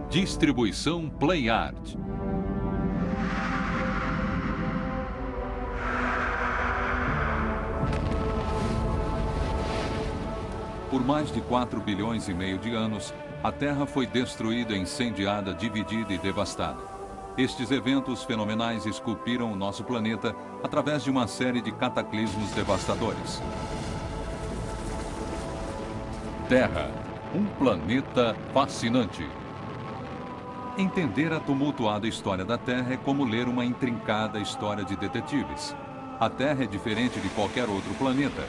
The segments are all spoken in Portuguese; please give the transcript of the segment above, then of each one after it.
Distribuição PlayArt. Por mais de 4 bilhões e meio de anos, a Terra foi destruída, incendiada, dividida e devastada. Estes eventos fenomenais esculpiram o nosso planeta através de uma série de cataclismos devastadores. Terra, um planeta fascinante. Entender a tumultuada história da Terra é como ler uma intrincada história de detetives. A Terra é diferente de qualquer outro planeta.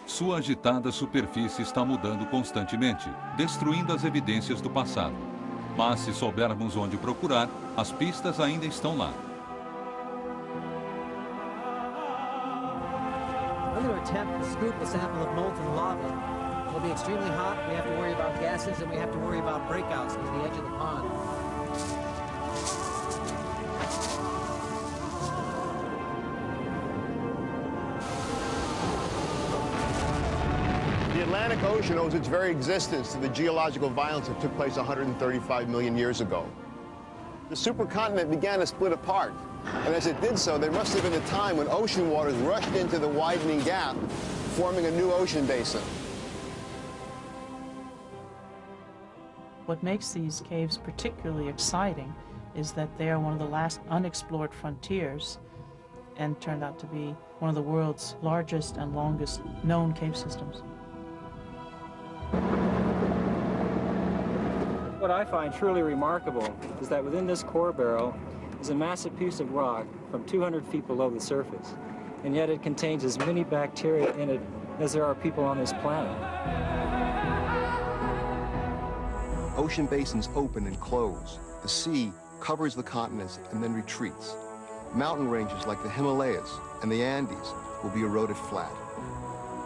Sua agitada superfície está mudando constantemente, destruindo as evidências do passado. Mas se soubermos onde procurar, as pistas ainda estão lá. I'm going to attempt to scoop a sample of molten lava. It'll be extremely hot, we have to worry about gases, and we have to worry about breakouts near the edge of the pond. The Atlantic Ocean owes its very existence to the geological violence that took place 135 million years ago. The supercontinent began to split apart, and as it did so, there must have been a time when ocean waters rushed into the widening gap, forming a new ocean basin. What makes these caves particularly exciting is that they are one of the last unexplored frontiers and turned out to be one of the world's largest and longest known cave systems. What I find truly remarkable is that within this core barrel is a massive piece of rock from 200 feet below the surface, and yet it contains as many bacteria in it as there are people on this planet. Ocean basins open and close. The sea covers the continents and then retreats. Mountain ranges like the Himalayas and the Andes will be eroded flat.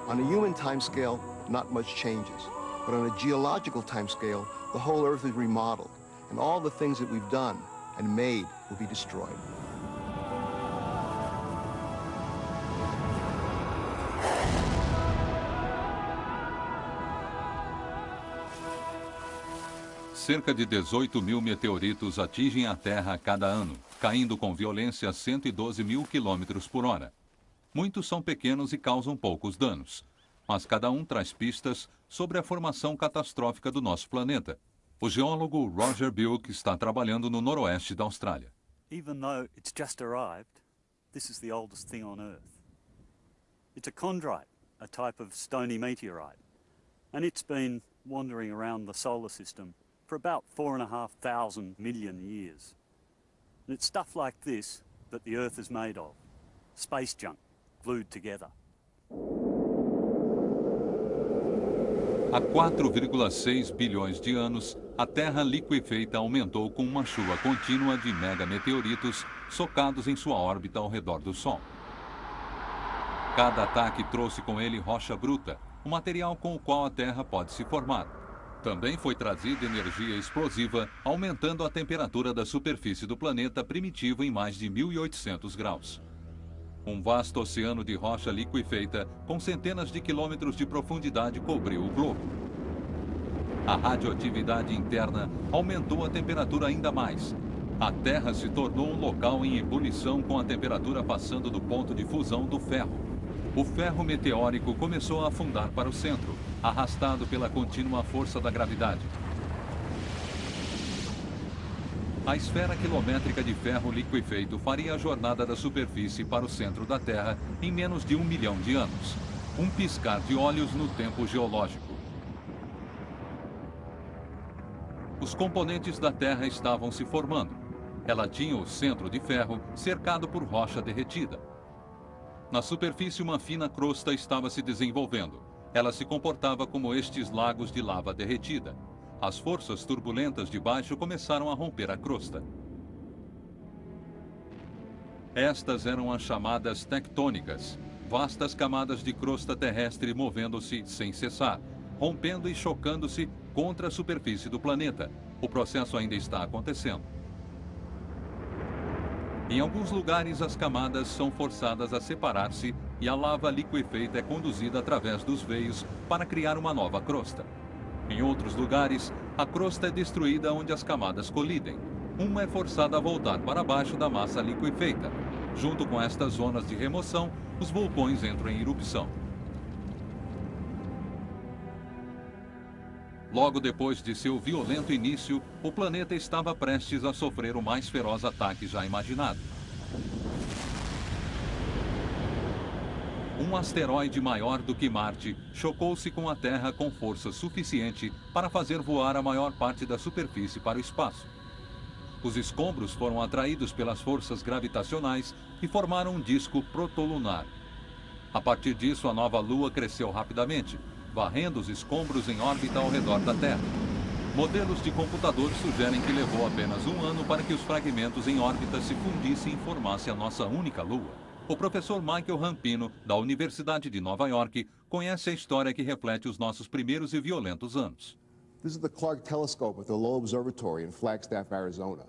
On a human timescale, not much changes. But on a geological timescale, the whole Earth is remodeled, and all the things that we've done and made will be destroyed. Cerca de 18 mil meteoritos atingem a Terra a cada ano, caindo com violência a 112 mil quilômetros por hora. Muitos são pequenos e causam poucos danos, mas cada um traz pistas sobre a formação catastrófica do nosso planeta. O geólogo Roger Bilk está trabalhando no noroeste da Austrália. Even though it's just arrived, this is the oldest thing on Earth. It's a chondrite, a type of stony meteorite, and it's been wandering around the solar system for about 4,500 million years. And it's stuff like this that the Earth is made of. Space junk, glued together. Há 4,6 bilhões de anos, a Terra liquefeita aumentou com uma chuva contínua de megameteoritos socados em sua órbita ao redor do Sol. Cada ataque trouxe com ele rocha bruta, o material com o qual a Terra pode se formar. Também foi trazida energia explosiva, aumentando a temperatura da superfície do planeta primitivo em mais de 1.800 graus. Um vasto oceano de rocha liquefeita, com centenas de quilômetros de profundidade, cobriu o globo. A radioatividade interna aumentou a temperatura ainda mais. A Terra se tornou um local em ebulição, com a temperatura passando do ponto de fusão do ferro. O ferro meteórico começou a afundar para o centro, arrastado pela contínua força da gravidade. A esfera quilométrica de ferro liquefeito faria a jornada da superfície para o centro da Terra em menos de 1 milhão de anos. Um piscar de olhos no tempo geológico. Os componentes da Terra estavam se formando. Ela tinha o centro de ferro cercado por rocha derretida. Na superfície, uma fina crosta estava se desenvolvendo. Ela se comportava como estes lagos de lava derretida. As forças turbulentas de baixo começaram a romper a crosta. Estas eram as chamadas tectônicas, vastas camadas de crosta terrestre movendo-se sem cessar, rompendo e chocando-se contra a superfície do planeta. O processo ainda está acontecendo. Em alguns lugares, as camadas são forçadas a separar-se e a lava liquefeita é conduzida através dos veios para criar uma nova crosta. Em outros lugares, a crosta é destruída onde as camadas colidem. Uma é forçada a voltar para baixo da massa liquefeita. Junto com estas zonas de remoção, os vulcões entram em erupção. Logo depois de seu violento início, o planeta estava prestes a sofrer o mais feroz ataque já imaginado. Um asteroide maior do que Marte chocou-se com a Terra com força suficiente para fazer voar a maior parte da superfície para o espaço. Os escombros foram atraídos pelas forças gravitacionais e formaram um disco protolunar. A partir disso, a nova Lua cresceu rapidamente, varrendo os escombros em órbita ao redor da Terra. Modelos de computador sugerem que levou apenas um ano para que os fragmentos em órbita se fundissem e formassem a nossa única Lua. O professor Michael Rampino, da Universidade de Nova York, conhece a história que reflete os nossos primeiros e violentos anos. This is the Clark Telescope at the Lowell Observatory in Flagstaff, Arizona.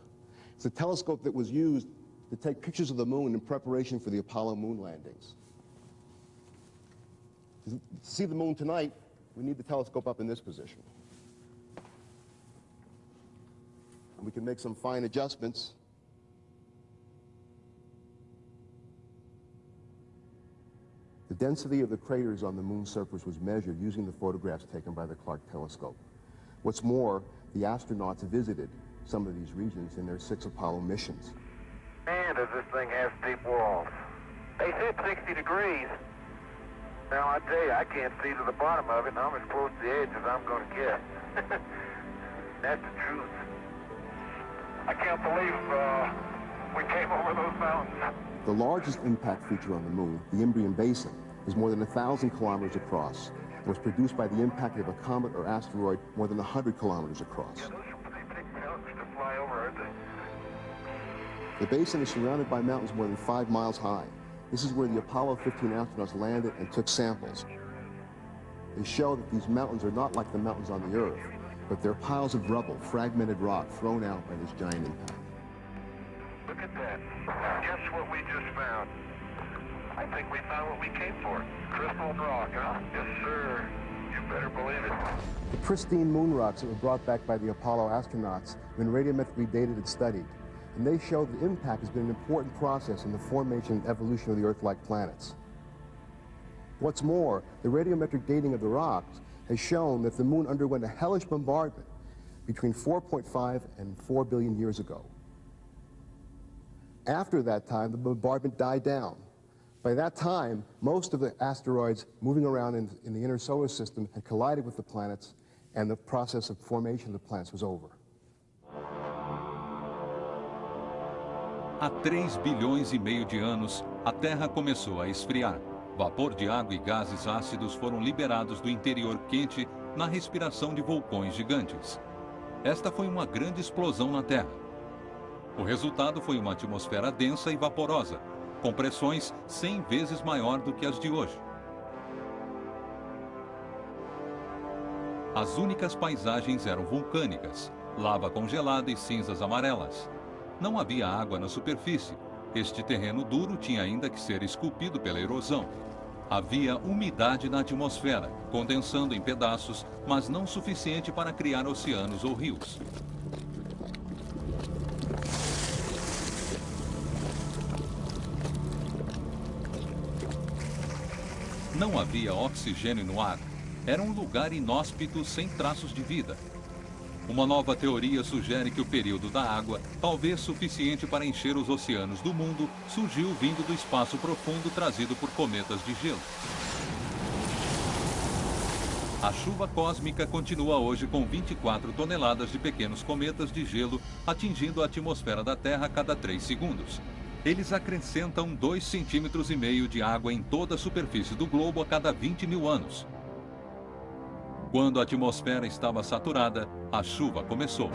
It's a telescope that was used to take pictures of the moon in preparation for the Apollo moon landings. To see the moon tonight, we need the telescope up in this position. And we can make some fine adjustments. The density of the craters on the moon's surface was measured using the photographs taken by the Clark Telescope. What's more, the astronauts visited some of these regions in their 6 Apollo missions. Man, does this thing have steep walls. They said 60 degrees. Now, I tell you, I can't see to the bottom of it, and I'm as close to the edge as I'm going to get. That's the truth. I can't believe we came over those mountains. The largest impact feature on the moon, the Imbrium Basin, is more than 1,000 kilometers across and was produced by the impact of a comet or asteroid more than 100 kilometers across. Yeah, those are pretty big mountains to fly over, aren't they? The basin is surrounded by mountains more than 5 miles high. This is where the Apollo 15 astronauts landed and took samples. They show that these mountains are not like the mountains on the Earth, but they're piles of rubble, fragmented rock thrown out by this giant impact. Look at that. Guess what we just found? I think we found what we came for. Crystal rock, huh? Yes, sir. You better believe it. The pristine moon rocks that were brought back by the Apollo astronauts have been radiometrically dated and studied. And they show that impact has been an important process in the formation and evolution of the Earth-like planets. What's more, the radiometric dating of the rocks has shown that the moon underwent a hellish bombardment between 4.5 and 4 billion years ago. After that time, the bombardment died down. By that time, most of the asteroids moving around in the inner solar system had collided with the planets, and the process of formation of the planets was over. Há 3 bilhões e meio de anos, a Terra começou a esfriar. Vapor de água e gases ácidos foram liberados do interior quente na respiração de vulcões gigantes. Esta foi uma grande explosão na Terra. O resultado foi uma atmosfera densa e vaporosa, com pressões 100 vezes maior do que as de hoje. As únicas paisagens eram vulcânicas, lava congelada e cinzas amarelas. Não havia água na superfície. Este terreno duro tinha ainda que ser esculpido pela erosão. Havia umidade na atmosfera, condensando em pedaços, mas não suficiente para criar oceanos ou rios. Não havia oxigênio no ar. Era um lugar inóspito sem traços de vida. Uma nova teoria sugere que o período da água, talvez suficiente para encher os oceanos do mundo, surgiu vindo do espaço profundo trazido por cometas de gelo. A chuva cósmica continua hoje com 24 toneladas de pequenos cometas de gelo atingindo a atmosfera da Terra a cada 3 segundos. Eles acrescentam 2,5 centímetros de água em toda a superfície do globo a cada 20 mil anos. Quando a atmosfera estava saturada, a chuva começou.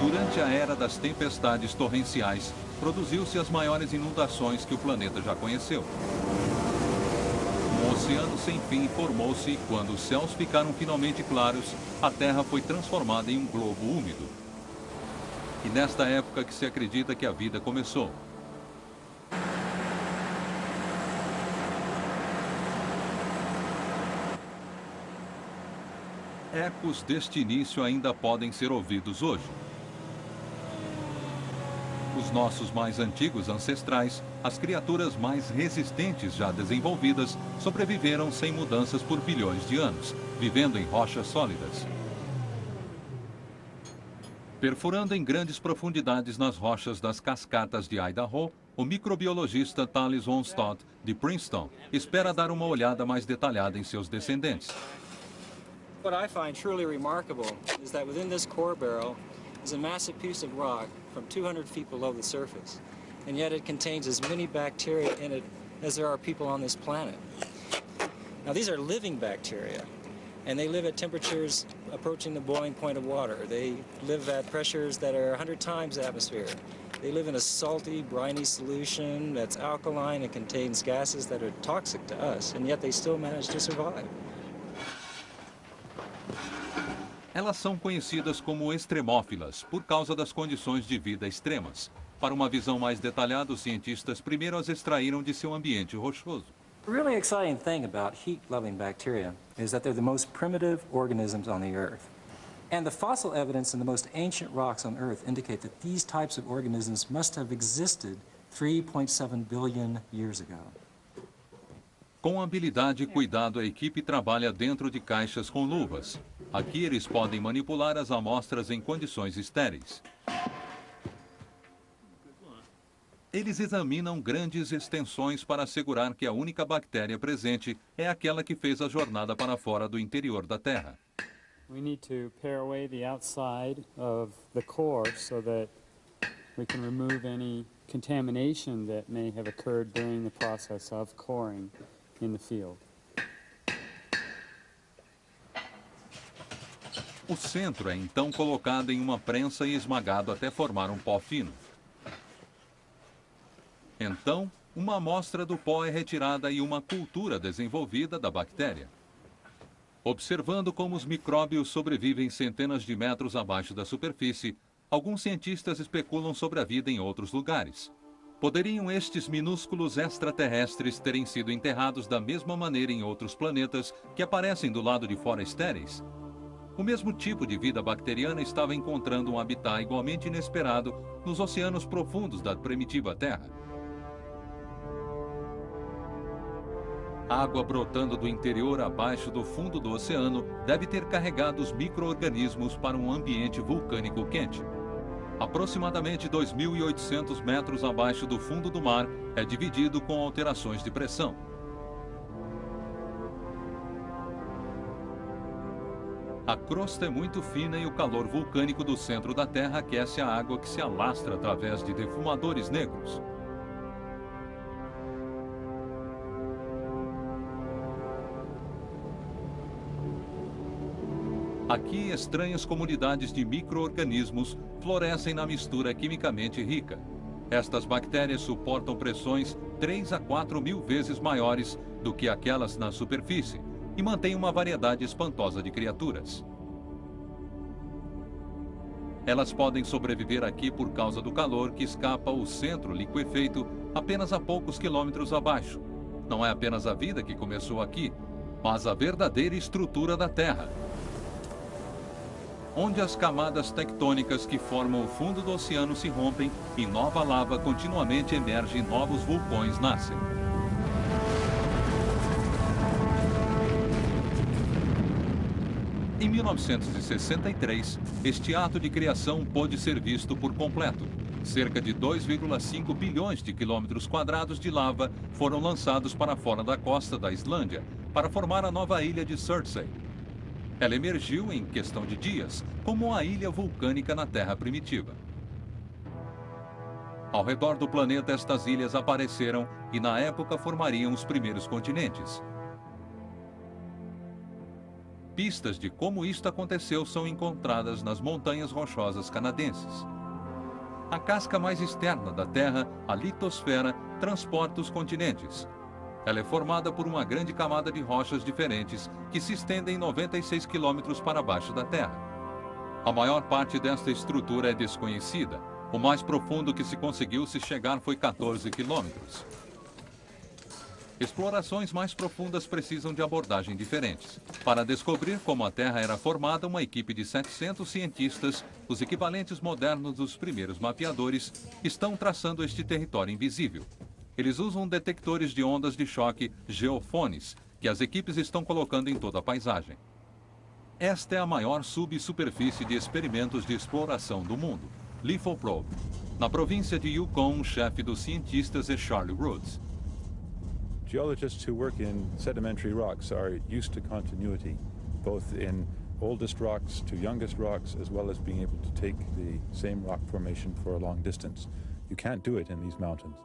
durante a era das tempestades torrenciais, produziu-se as maiores inundações que o planeta já conheceu. Um oceano sem fim formou-se e quando os céus ficaram finalmente claros, a Terra foi transformada em um globo úmido. E nesta época que se acredita que a vida começou. Ecos deste início ainda podem ser ouvidos hoje. Os nossos mais antigos ancestrais, as criaturas mais resistentes já desenvolvidas, sobreviveram sem mudanças por bilhões de anos, vivendo em rochas sólidas. Perfurando em grandes profundidades nas rochas das cascatas de Idaho, o microbiologista Thales Onstott, de Princeton, espera dar uma olhada mais detalhada em seus descendentes. What I find truly remarkable is that within this core barrel is a massive piece of rock from 200 feet below the surface, and yet it contains as many bacteria in it as there are people on this planet. Now these are living bacteria, and they live at temperatures approaching the boiling point of water. They live at pressures that are 100 times the atmosphere. They live in a salty, briny solution that's alkaline and contains gases that are toxic to us, and yet they still manage to survive. Elas são conhecidas como extremófilas por causa das condições de vida extremas. Para uma visão mais detalhada, os cientistas primeiro as extraíram de seu ambiente rochoso. The really exciting thing about heat-loving bacteria is that they're the most primitive organisms on the Earth. And the fossil evidence in the most ancient rocks on Earth indicate that these types of organisms must have existed 3.7 billion years ago. Com habilidade e cuidado, a equipe trabalha dentro de caixas com luvas. Aqui eles podem manipular as amostras em condições estéreis. Eles examinam grandes extensões para assegurar que a única bactéria presente é aquela que fez a jornada para fora do interior da Terra. We need to pare away the outside of the core so that we can remove any contamination that may have occurred during the process of coring in the field. O centro é então colocado em uma prensa e esmagado até formar um pó fino. Então, uma amostra do pó é retirada e uma cultura desenvolvida da bactéria. Observando como os micróbios sobrevivem centenas de metros abaixo da superfície, alguns cientistas especulam sobre a vida em outros lugares. Poderiam estes minúsculos extraterrestres terem sido enterrados da mesma maneira em outros planetas que aparecem do lado de fora estéreis? O mesmo tipo de vida bacteriana estava encontrando um habitat igualmente inesperado nos oceanos profundos da primitiva Terra. Água brotando do interior abaixo do fundo do oceano deve ter carregado os micro-organismos para um ambiente vulcânico quente. Aproximadamente 2.800 metros abaixo do fundo do mar é dividido com alterações de pressão. A crosta é muito fina e o calor vulcânico do centro da Terra aquece a água que se alastra através de defumadores negros. Aqui, estranhas comunidades de micro-organismos florescem na mistura quimicamente rica. Estas bactérias suportam pressões 3 a 4 mil vezes maiores do que aquelas na superfície e mantêm uma variedade espantosa de criaturas. Elas podem sobreviver aqui por causa do calor que escapa ao centro liquefeito apenas a poucos quilômetros abaixo. Não é apenas a vida que começou aqui, mas a verdadeira estrutura da Terra, onde as camadas tectônicas que formam o fundo do oceano se rompem e nova lava continuamente emerge e novos vulcões nascem. Em 1963, este ato de criação pôde ser visto por completo. Cerca de 2,5 bilhões de quilômetros quadrados de lava foram lançados para fora da costa da Islândia para formar a nova ilha de Surtsey. Ela emergiu em questão de dias, como uma ilha vulcânica na Terra primitiva. Ao redor do planeta, estas ilhas apareceram e, na época, formariam os primeiros continentes. Pistas de como isto aconteceu são encontradas nas montanhas rochosas canadenses. A casca mais externa da Terra, a litosfera, transporta os continentes. Ela é formada por uma grande camada de rochas diferentes que se estendem 96 quilômetros para baixo da Terra. A maior parte desta estrutura é desconhecida. O mais profundo que se conseguiu se chegar foi 14 quilômetros. Explorações mais profundas precisam de abordagens diferentes. Para descobrir como a Terra era formada, uma equipe de 700 cientistas, os equivalentes modernos dos primeiros mapeadores, estão traçando este território invisível. Eles usam detectores de ondas de choque, geofones, que as equipes estão colocando em toda a paisagem. Esta é a maior subsuperfície de experimentos de exploração do mundo, Lithoprobe. Na província de Yukon, o chefe dos cientistas é Charlie Rhodes. Geologists who work in sedimentary rocks are used to continuity, both in oldest rocks to youngest rocks, as well as being able to take the same rock formation for a long distance. You can't do it in these mountains.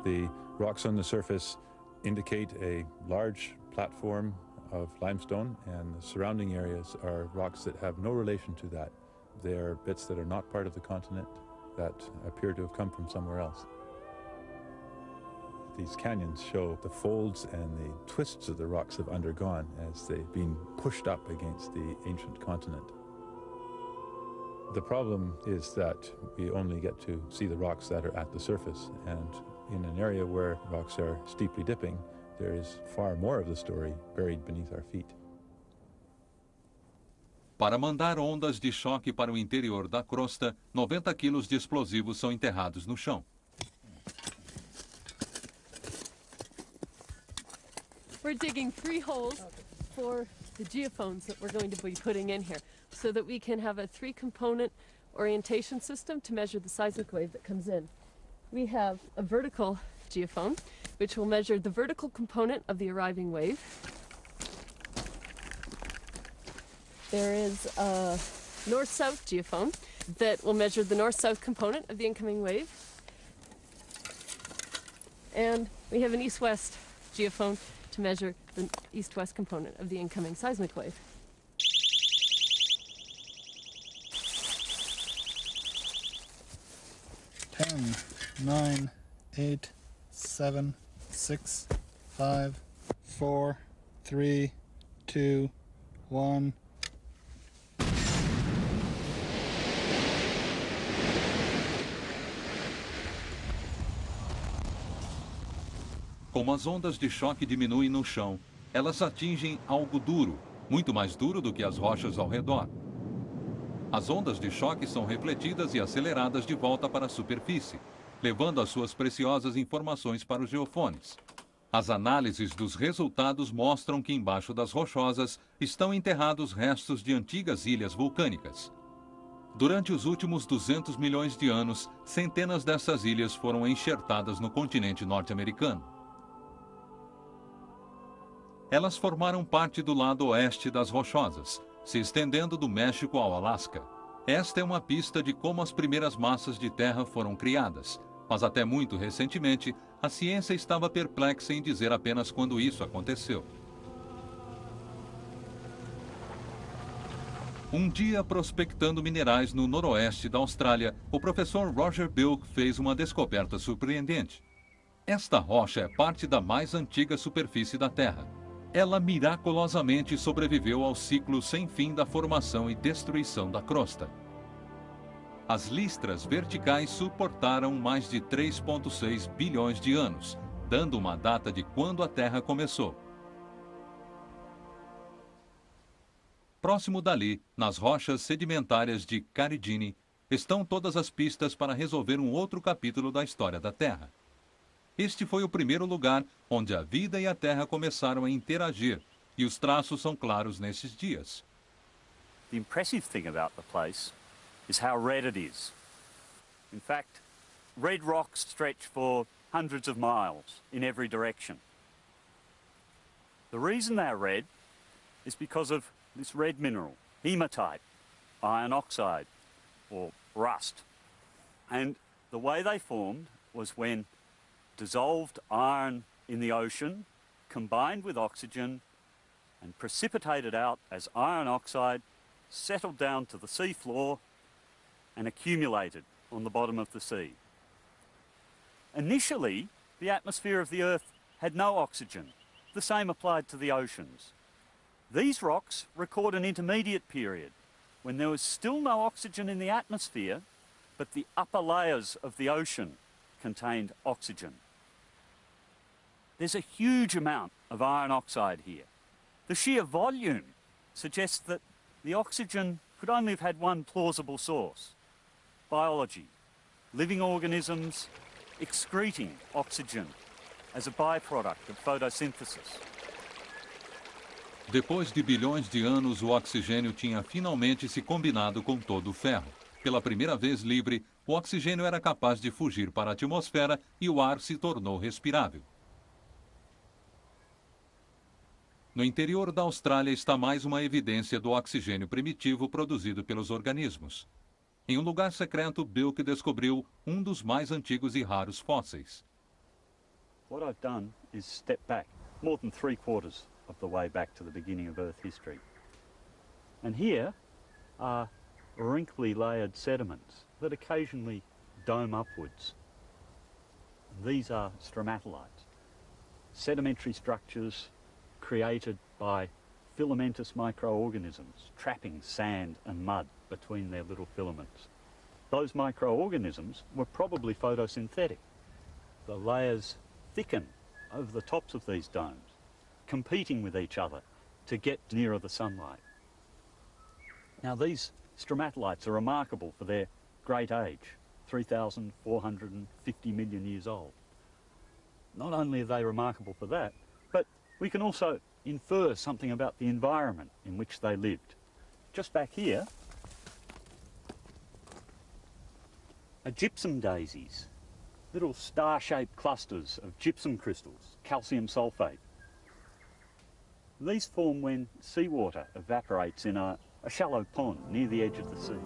The rocks on the surface indicate a large platform of limestone, and the surrounding areas are rocks that have no relation to that. They are bits that are not part of the continent that appear to have come from somewhere else. These canyons show the folds and the twists that the rocks have undergone as they've been pushed up against the ancient continent. The problem is that we only get to see the rocks that are at the surface, and in an area where rocks are steeply dipping, there is far more of the story buried beneath our feet. Para mandar ondas de choque para o interior da crosta, 90 quilos de explosivos são enterrados no chão. We're digging 3 holes for the geophones that we're going to be putting in here so that we can have a 3-component orientation system to measure the seismic wave that comes in. We have a vertical geophone, which will measure the vertical component of the arriving wave. There is a north-south geophone that will measure the north-south component of the incoming wave. And we have an east-west geophone to measure the east-west component of the incoming seismic wave. 10, 9, 8, 7, 6, 5, 4, 3, 2, 1. Como as ondas de choque diminuem no chão, elas atingem algo duro, muito mais duro do que as rochas ao redor. As ondas de choque são refletidas e aceleradas de volta para a superfície, levando as suas preciosas informações para os geofones. As análises dos resultados mostram que embaixo das rochosas estão enterrados restos de antigas ilhas vulcânicas. Durante os últimos 200 milhões de anos, centenas dessas ilhas foram enxertadas no continente norte-americano. Elas formaram parte do lado oeste das rochosas, se estendendo do México ao Alasca. Esta é uma pista de como as primeiras massas de terra foram criadas, mas até muito recentemente, a ciência estava perplexa em dizer apenas quando isso aconteceu. Um dia, prospectando minerais no noroeste da Austrália, o professor Roger Bilk fez uma descoberta surpreendente. Esta rocha é parte da mais antiga superfície da Terra. Ela miraculosamente sobreviveu ao ciclo sem fim da formação e destruição da crosta. As listras verticais suportaram mais de 3,6 bilhões de anos, dando uma data de quando a Terra começou. Próximo dali, nas rochas sedimentárias de Caridini, estão todas as pistas para resolver um outro capítulo da história da Terra. Este foi o primeiro lugar onde a vida e a Terra começaram a interagir, e os traços são claros nesses dias. The impressive thing about the place is how red it is. In fact, red rocks stretch for hundreds of miles in every direction. The reason they're red is because of this red mineral, hematite, iron oxide, or rust. And the way they formed was when dissolved iron in the ocean combined with oxygen and precipitated out as iron oxide, settled down to the sea floor and accumulated on the bottom of the sea. Initially, the atmosphere of the Earth had no oxygen. The same applied to the oceans. These rocks record an intermediate period when there was still no oxygen in the atmosphere, but the upper layers of the ocean contained oxygen. There's a huge amount of iron oxide here. The sheer volume suggests that the oxygen could only have had one plausible source: biology, living organisms excreting oxygen as a byproduct of photosynthesis. Depois de bilhões de anos, o oxigênio tinha finalmente se combinado com todo o ferro. Pela primeira vez livre, o oxigênio era capaz de fugir para a atmosfera e o ar se tornou respirável. No interior da Austrália está mais uma evidência do oxigênio primitivo produzido pelos organismos. Em um lugar secreto, Bilk descobriu um dos mais antigos e raros fósseis. What I've done is step back more than 3/4 of the way back to the beginning of Earth history. And here are wrinkly layered sediments that occasionally dome upwards. These are stromatolites, sedimentary structures created by filamentous microorganisms trapping sand and mud between their little filaments. Those microorganisms were probably photosynthetic. The layers thicken over the tops of these domes, competing with each other to get nearer the sunlight. Now, these stromatolites are remarkable for their great age, 3,450 million years old. Not only are they remarkable for that, but we can also infer something about the environment in which they lived. Just back here are gypsum daisies, little star-shaped clusters of gypsum crystals, calcium sulfate. These form when seawater evaporates in a shallow pond near the edge of the sea.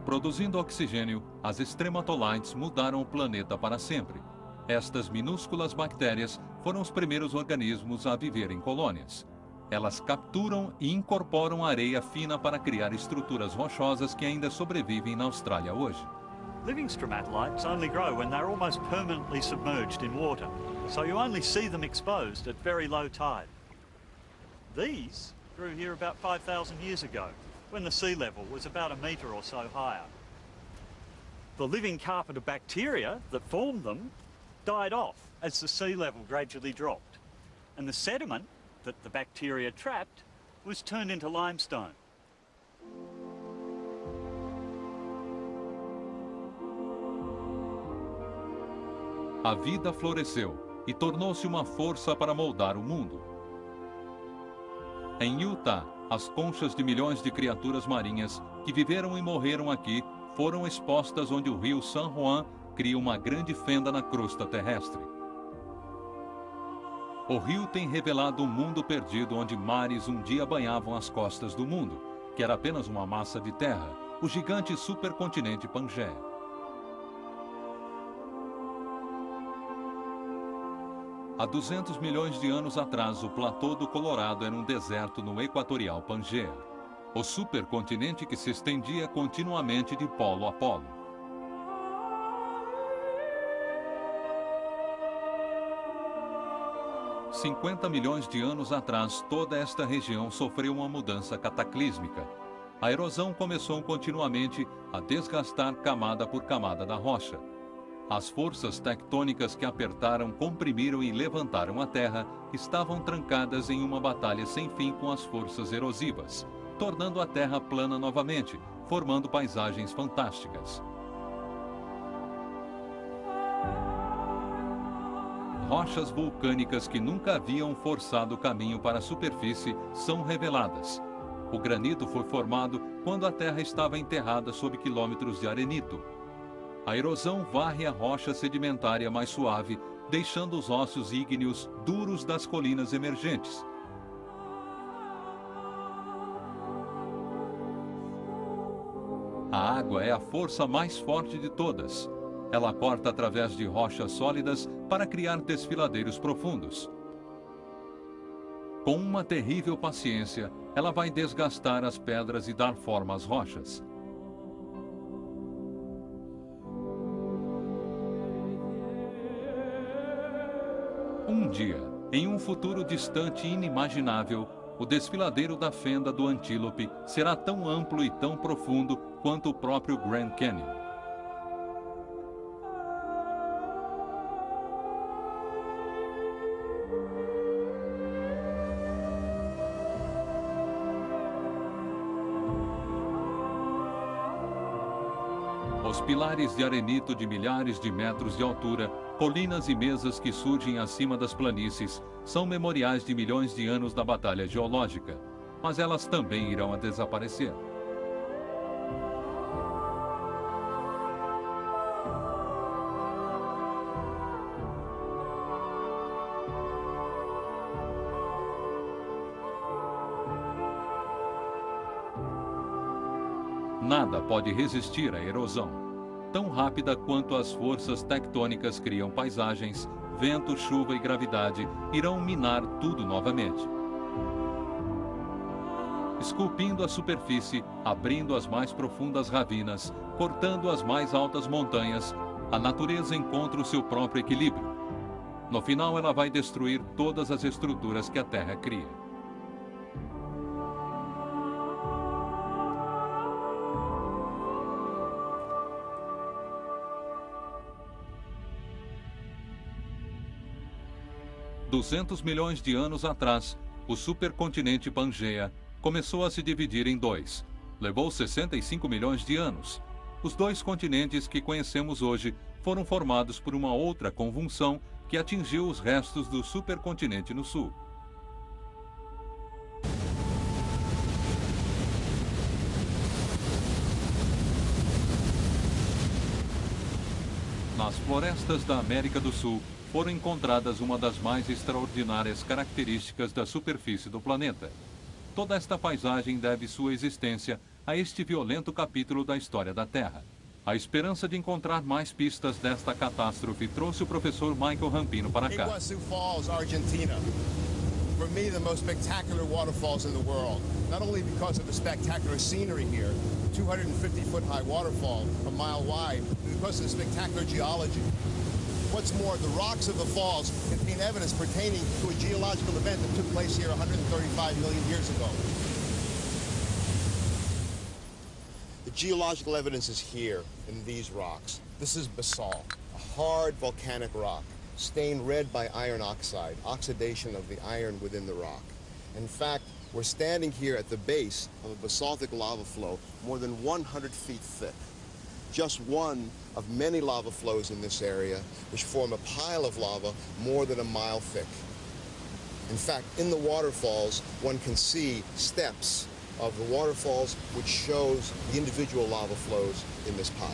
Produzindo oxigênio, as estrematolites mudaram o planeta para sempre. Estas minúsculas bactérias foram os primeiros organismos a viver em colônias. Elas capturam e incorporam areia fina para criar estruturas rochosas que ainda sobrevivem na Austrália hoje. Living stromatolites only grow when they're almost permanently submerged in water, so you only see them exposed at very low tide. These grew here about 5,000 years ago, when the sea level was about a metre or so higher. The living carpet of bacteria that formed them died off as the sea level gradually dropped, and the sediment that the bacteria trapped was turned into limestone. A vida floresceu e tornou-se uma força para moldar o mundo. Em Utah, as conchas de milhões de criaturas marinhas que viveram e morreram aqui foram expostas onde o rio San Juan cria uma grande fenda na crosta terrestre. O rio tem revelado um mundo perdido onde mares um dia banhavam as costas do mundo, que era apenas uma massa de terra, o gigante supercontinente Pangaea. Há 200 milhões de anos atrás, o platô do Colorado era um deserto no equatorial Pangaea, o supercontinente que se estendia continuamente de polo a polo. Há 50 milhões de anos atrás, toda esta região sofreu uma mudança cataclísmica. A erosão começou continuamente a desgastar camada por camada da rocha. As forças tectônicas que apertaram, comprimiram e levantaram a Terra estavam trancadas em uma batalha sem fim com as forças erosivas, tornando a Terra plana novamente, formando paisagens fantásticas. Rochas vulcânicas que nunca haviam forçado o caminho para a superfície são reveladas. O granito foi formado quando a Terra estava enterrada sob quilômetros de arenito. A erosão varre a rocha sedimentária mais suave, deixando os ossos ígneos duros das colinas emergentes. A água é a força mais forte de todas. Ela corta através de rochas sólidas para criar desfiladeiros profundos. Com uma terrível paciência, ela vai desgastar as pedras e dar forma às rochas. Um dia, em um futuro distante e inimaginável, o desfiladeiro da fenda do Antílope será tão amplo e tão profundo quanto o próprio Grand Canyon. Os pilares de arenito de milhares de metros de altura, colinas e mesas que surgem acima das planícies, são memoriais de milhões de anos da batalha geológica, mas elas também irão a desaparecer. Nada pode resistir à erosão. Tão rápida quanto as forças tectônicas criam paisagens, vento, chuva e gravidade irão minar tudo novamente. Esculpindo a superfície, abrindo as mais profundas ravinas, cortando as mais altas montanhas, a natureza encontra o seu próprio equilíbrio. No final, ela vai destruir todas as estruturas que a Terra cria. $200 milhões de anos atrás, o supercontinente Pangeia começou a se dividir em dois. Levou 65 milhões de anos. Os dois continentes que conhecemos hoje foram formados por uma outra convulsão que atingiu os restos do supercontinente no sul. Nas florestas da América do Sul, foram encontradas uma das mais extraordinárias características da superfície do planeta. Toda esta paisagem deve sua existência a este violento capítulo da história da Terra. A esperança de encontrar mais pistas desta catástrofe trouxe o professor Michael Rampino para cá. Iguaçu Falls, Argentina. For me, the most spectacular waterfalls in the world. Not only because of the spectacular scenery here, 250-foot-high waterfall, a mile wide, but because of the spectacular geology. What's more, the rocks of the falls contain evidence pertaining to a geological event that took place here 135 million years ago. The geological evidence is here in these rocks. This is basalt, a hard volcanic rock, stained red by iron oxide, oxidation of the iron within the rock. In fact, we're standing here at the base of a basaltic lava flow more than 100 feet thick. Just one of many lava flows in this area, which form a pile of lava more than a mile thick. In fact, in the waterfalls, one can see steps of the waterfalls, which shows the individual lava flows in this pile.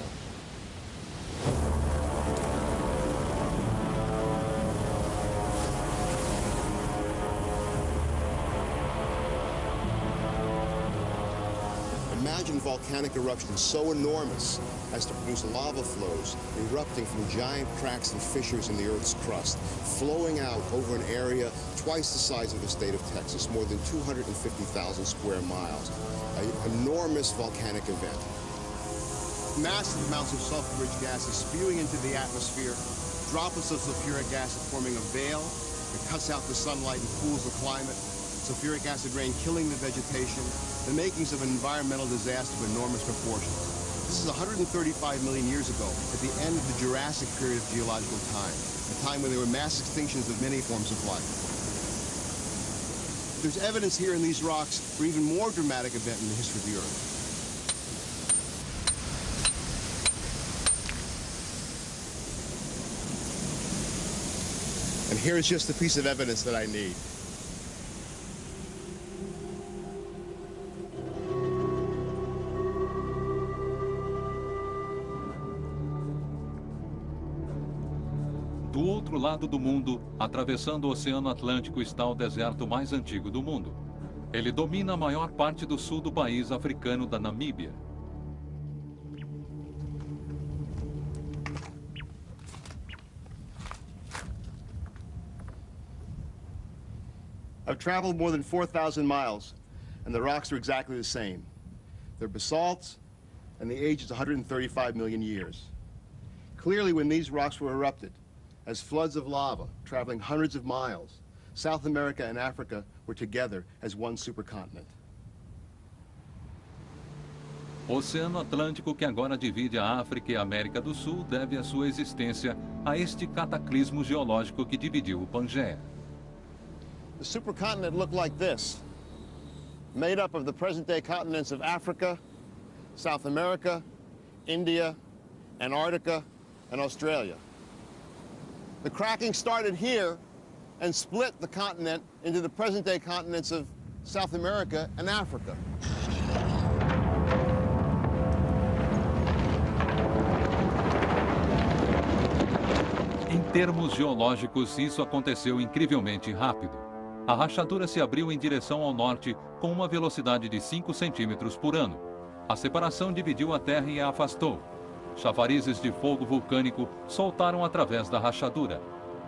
Imagine volcanic eruptions so enormous as to produce lava flows erupting from giant cracks and fissures in the Earth's crust, flowing out over an area twice the size of the state of Texas, more than 250,000 square miles. An enormous volcanic event. Massive amounts of sulfur-rich gases spewing into the atmosphere, droplets of sulfuric acid forming a veil that cuts out the sunlight and cools the climate, sulfuric acid rain killing the vegetation, the makings of an environmental disaster of enormous proportions. This is 135 million years ago, at the end of the Jurassic period of geological time, a time when there were mass extinctions of many forms of life. There's evidence here in these rocks for an even more dramatic event in the history of the Earth. And here's just the piece of evidence that I need. Do outro lado do mundo, atravessando o Oceano Atlântico, está o deserto mais antigo do mundo. Ele domina a maior parte do sul do país africano da Namíbia. I've traveled more than 4,000 miles, and the rocks are exactly the same. They're basalts, and the age is 135 million years. Clearly, when these rocks were erupted, as floods of lava traveling hundreds of miles, South America and Africa were together as one supercontinent. O Oceano Atlântico, que agora divide a África e a América do Sul, deve a sua existência a este cataclismo geológico que dividiu o Pangeia. The supercontinent looked like this, made up of the present-day continents of Africa, South America, India, Antarctica, and Australia. The cracking started here and split the continent into the present-day continents of South America and Africa. Em termos geológicos, isso aconteceu incrivelmente rápido. A rachadura se abriu em direção ao norte com uma velocidade de 5 centímetros por ano. A separação dividiu a Terra e a afastou. Chafarizes de fogo vulcânico soltaram através da rachadura.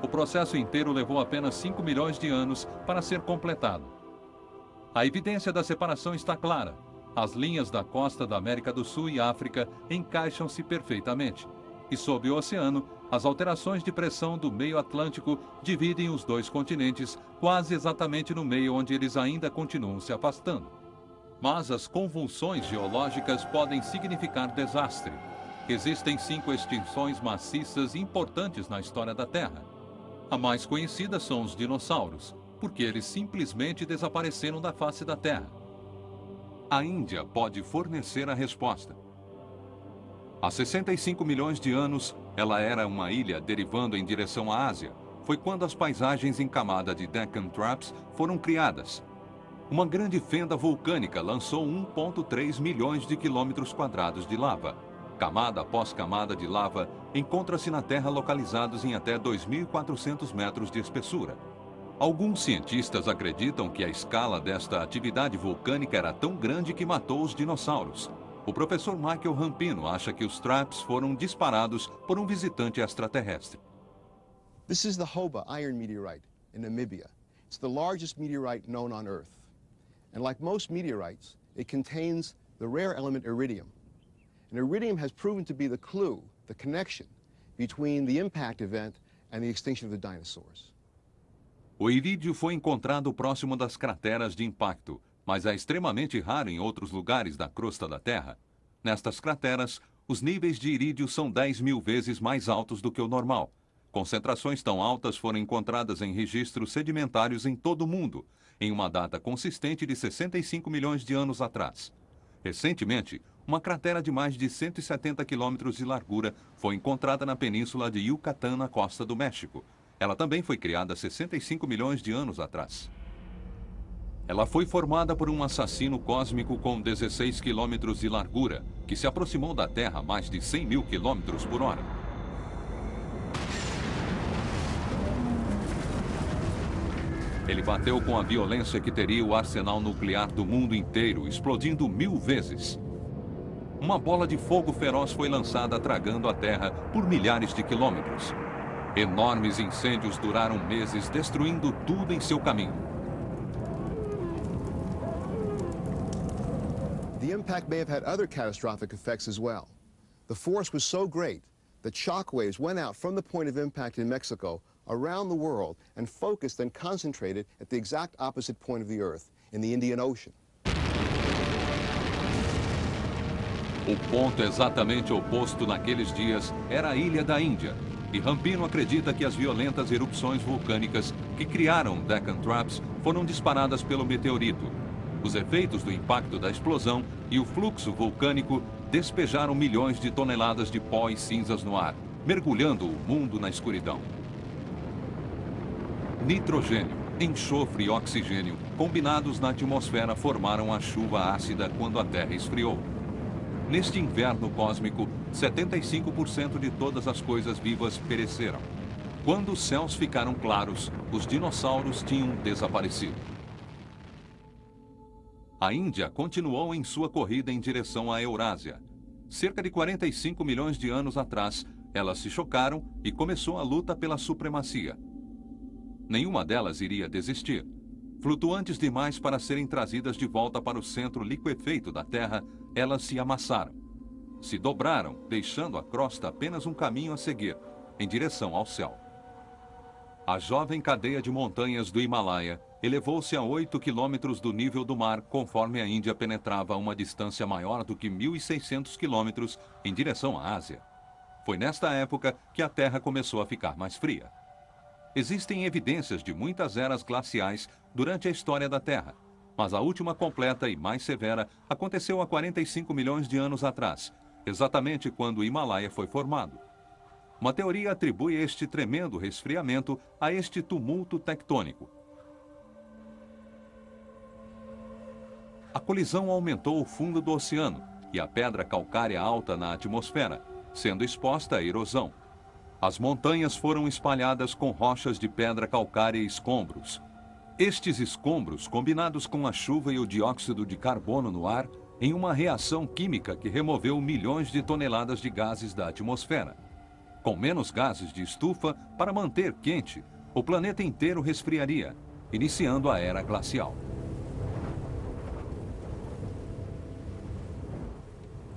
O processo inteiro levou apenas 5 milhões de anos para ser completado. A evidência da separação está clara. As linhas da costa da América do Sul e África encaixam-se perfeitamente. E sob o oceano, as alterações de pressão do meio Atlântico dividem os dois continentes quase exatamente no meio onde eles ainda continuam se afastando. Mas as convulsões geológicas podem significar desastre. Existem 5 extinções maciças importantes na história da Terra. A mais conhecida são os dinossauros, porque eles simplesmente desapareceram da face da Terra. A Índia pode fornecer a resposta. Há 65 milhões de anos, ela era uma ilha derivando em direção à Ásia. Foi quando as paisagens em camada de Deccan Traps foram criadas. Uma grande fenda vulcânica lançou 1,3 milhões de quilômetros quadrados de lava. Camada após camada de lava encontra-se na Terra localizados em até 2.400 metros de espessura. Alguns cientistas acreditam que a escala desta atividade vulcânica era tão grande que matou os dinossauros. O professor Michael Rampino acha que os traps foram disparados por um visitante extraterrestre. This is the Hoba iron meteorite in Namibia. It's the largest meteorite known on Earth. And like most meteorites, it contains the rare element iridium. And iridium has proven to be the clue, the connection between the impact event and the extinction of the dinosaurs. O irídio foi encontrado próximo das crateras de impacto, mas é extremamente raro em outros lugares da crosta da Terra. Nestas crateras, os níveis de irídio são 10.000 vezes mais altos do que o normal. Concentrações tão altas foram encontradas em registros sedimentários em todo o mundo, em uma data consistente de 65 milhões de anos atrás. Recentemente, uma cratera de mais de 170 quilômetros de largura foi encontrada na península de Yucatán, na costa do México. Ela também foi criada 65 milhões de anos atrás. Ela foi formada por um assassino cósmico com 16 quilômetros de largura, que se aproximou da Terra a mais de 100 mil quilômetros por hora. Ele bateu com a violência que teria o arsenal nuclear do mundo inteiro, explodindo 1000 vezes. Uma bola de fogo feroz foi lançada tragando a Terra por milhares de quilômetros. Enormes incêndios duraram meses, destruindo tudo em seu caminho. The impact may have had other catastrophic effects as well. The force was so great that shock waves went out from the point of impact in Mexico around the world and focused and concentrated at the exact opposite point of the Earth, in the Indian Ocean. O ponto exatamente oposto naqueles dias era a Ilha da Índia. E Rampino acredita que as violentas erupções vulcânicas que criaram Deccan Traps foram disparadas pelo meteorito. Os efeitos do impacto da explosão e o fluxo vulcânico despejaram milhões de toneladas de pó e cinzas no ar, mergulhando o mundo na escuridão. Nitrogênio, enxofre e oxigênio, combinados na atmosfera, formaram a chuva ácida quando a Terra esfriou. Neste inverno cósmico, 75% de todas as coisas vivas pereceram. Quando os céus ficaram claros, os dinossauros tinham desaparecido. A Índia continuou em sua corrida em direção à Eurásia. Cerca de 45 milhões de anos atrás, elas se chocaram e começou a luta pela supremacia. Nenhuma delas iria desistir. Flutuantes demais para serem trazidas de volta para o centro liquefeito da Terra, elas se amassaram. Se dobraram, deixando a crosta apenas um caminho a seguir, em direção ao céu. A jovem cadeia de montanhas do Himalaia elevou-se a 8 quilômetros do nível do mar conforme a Índia penetrava a uma distância maior do que 1.600 quilômetros em direção à Ásia. Foi nesta época que a Terra começou a ficar mais fria. Existem evidências de muitas eras glaciais durante a história da Terra, mas a última completa e mais severa aconteceu há 45 milhões de anos atrás, exatamente quando o Himalaia foi formado. Uma teoria atribui este tremendo resfriamento a este tumulto tectônico. A colisão aumentou o fundo do oceano e a pedra calcária alta na atmosfera, sendo exposta à erosão. As montanhas foram espalhadas com rochas de pedra calcária e escombros. Estes escombros, combinados com a chuva e o dióxido de carbono no ar, em uma reação química que removeu milhões de toneladas de gases da atmosfera. Com menos gases de estufa para manter quente, o planeta inteiro resfriaria, iniciando a era glacial.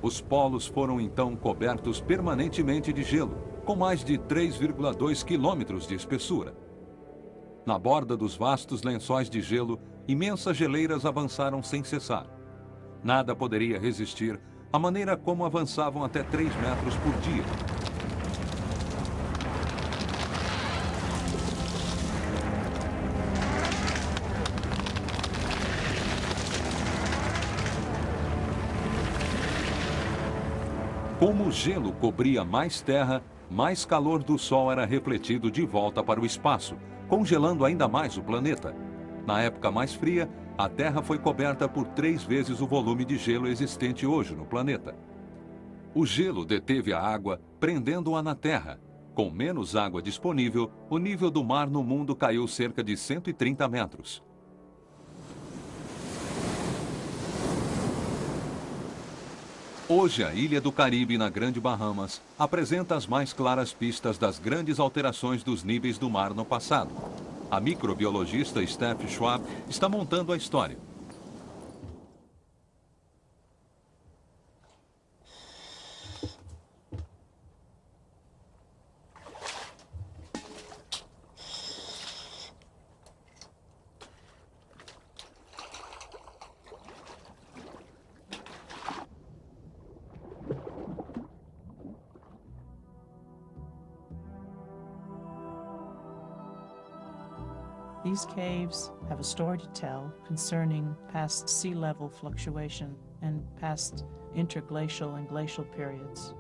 Os polos foram então cobertos permanentemente de gelo, com mais de 3,2 quilômetros de espessura. Na borda dos vastos lençóis de gelo, imensas geleiras avançaram sem cessar. Nada poderia resistir à maneira como avançavam até 3 metros por dia. Como o gelo cobria mais terra, mais calor do Sol era refletido de volta para o espaço, congelando ainda mais o planeta. Na época mais fria, a Terra foi coberta por 3 vezes o volume de gelo existente hoje no planeta. O gelo deteve a água, prendendo-a na Terra. Com menos água disponível, o nível do mar no mundo caiu cerca de 130 metros. Hoje, a ilha do Caribe, na Grande Bahamas, apresenta as mais claras pistas das grandes alterações dos níveis do mar no passado. A microbiologista Steph Schwab está montando a história. These caves have a story to tell concerning past sea level fluctuation and past interglacial and glacial periods.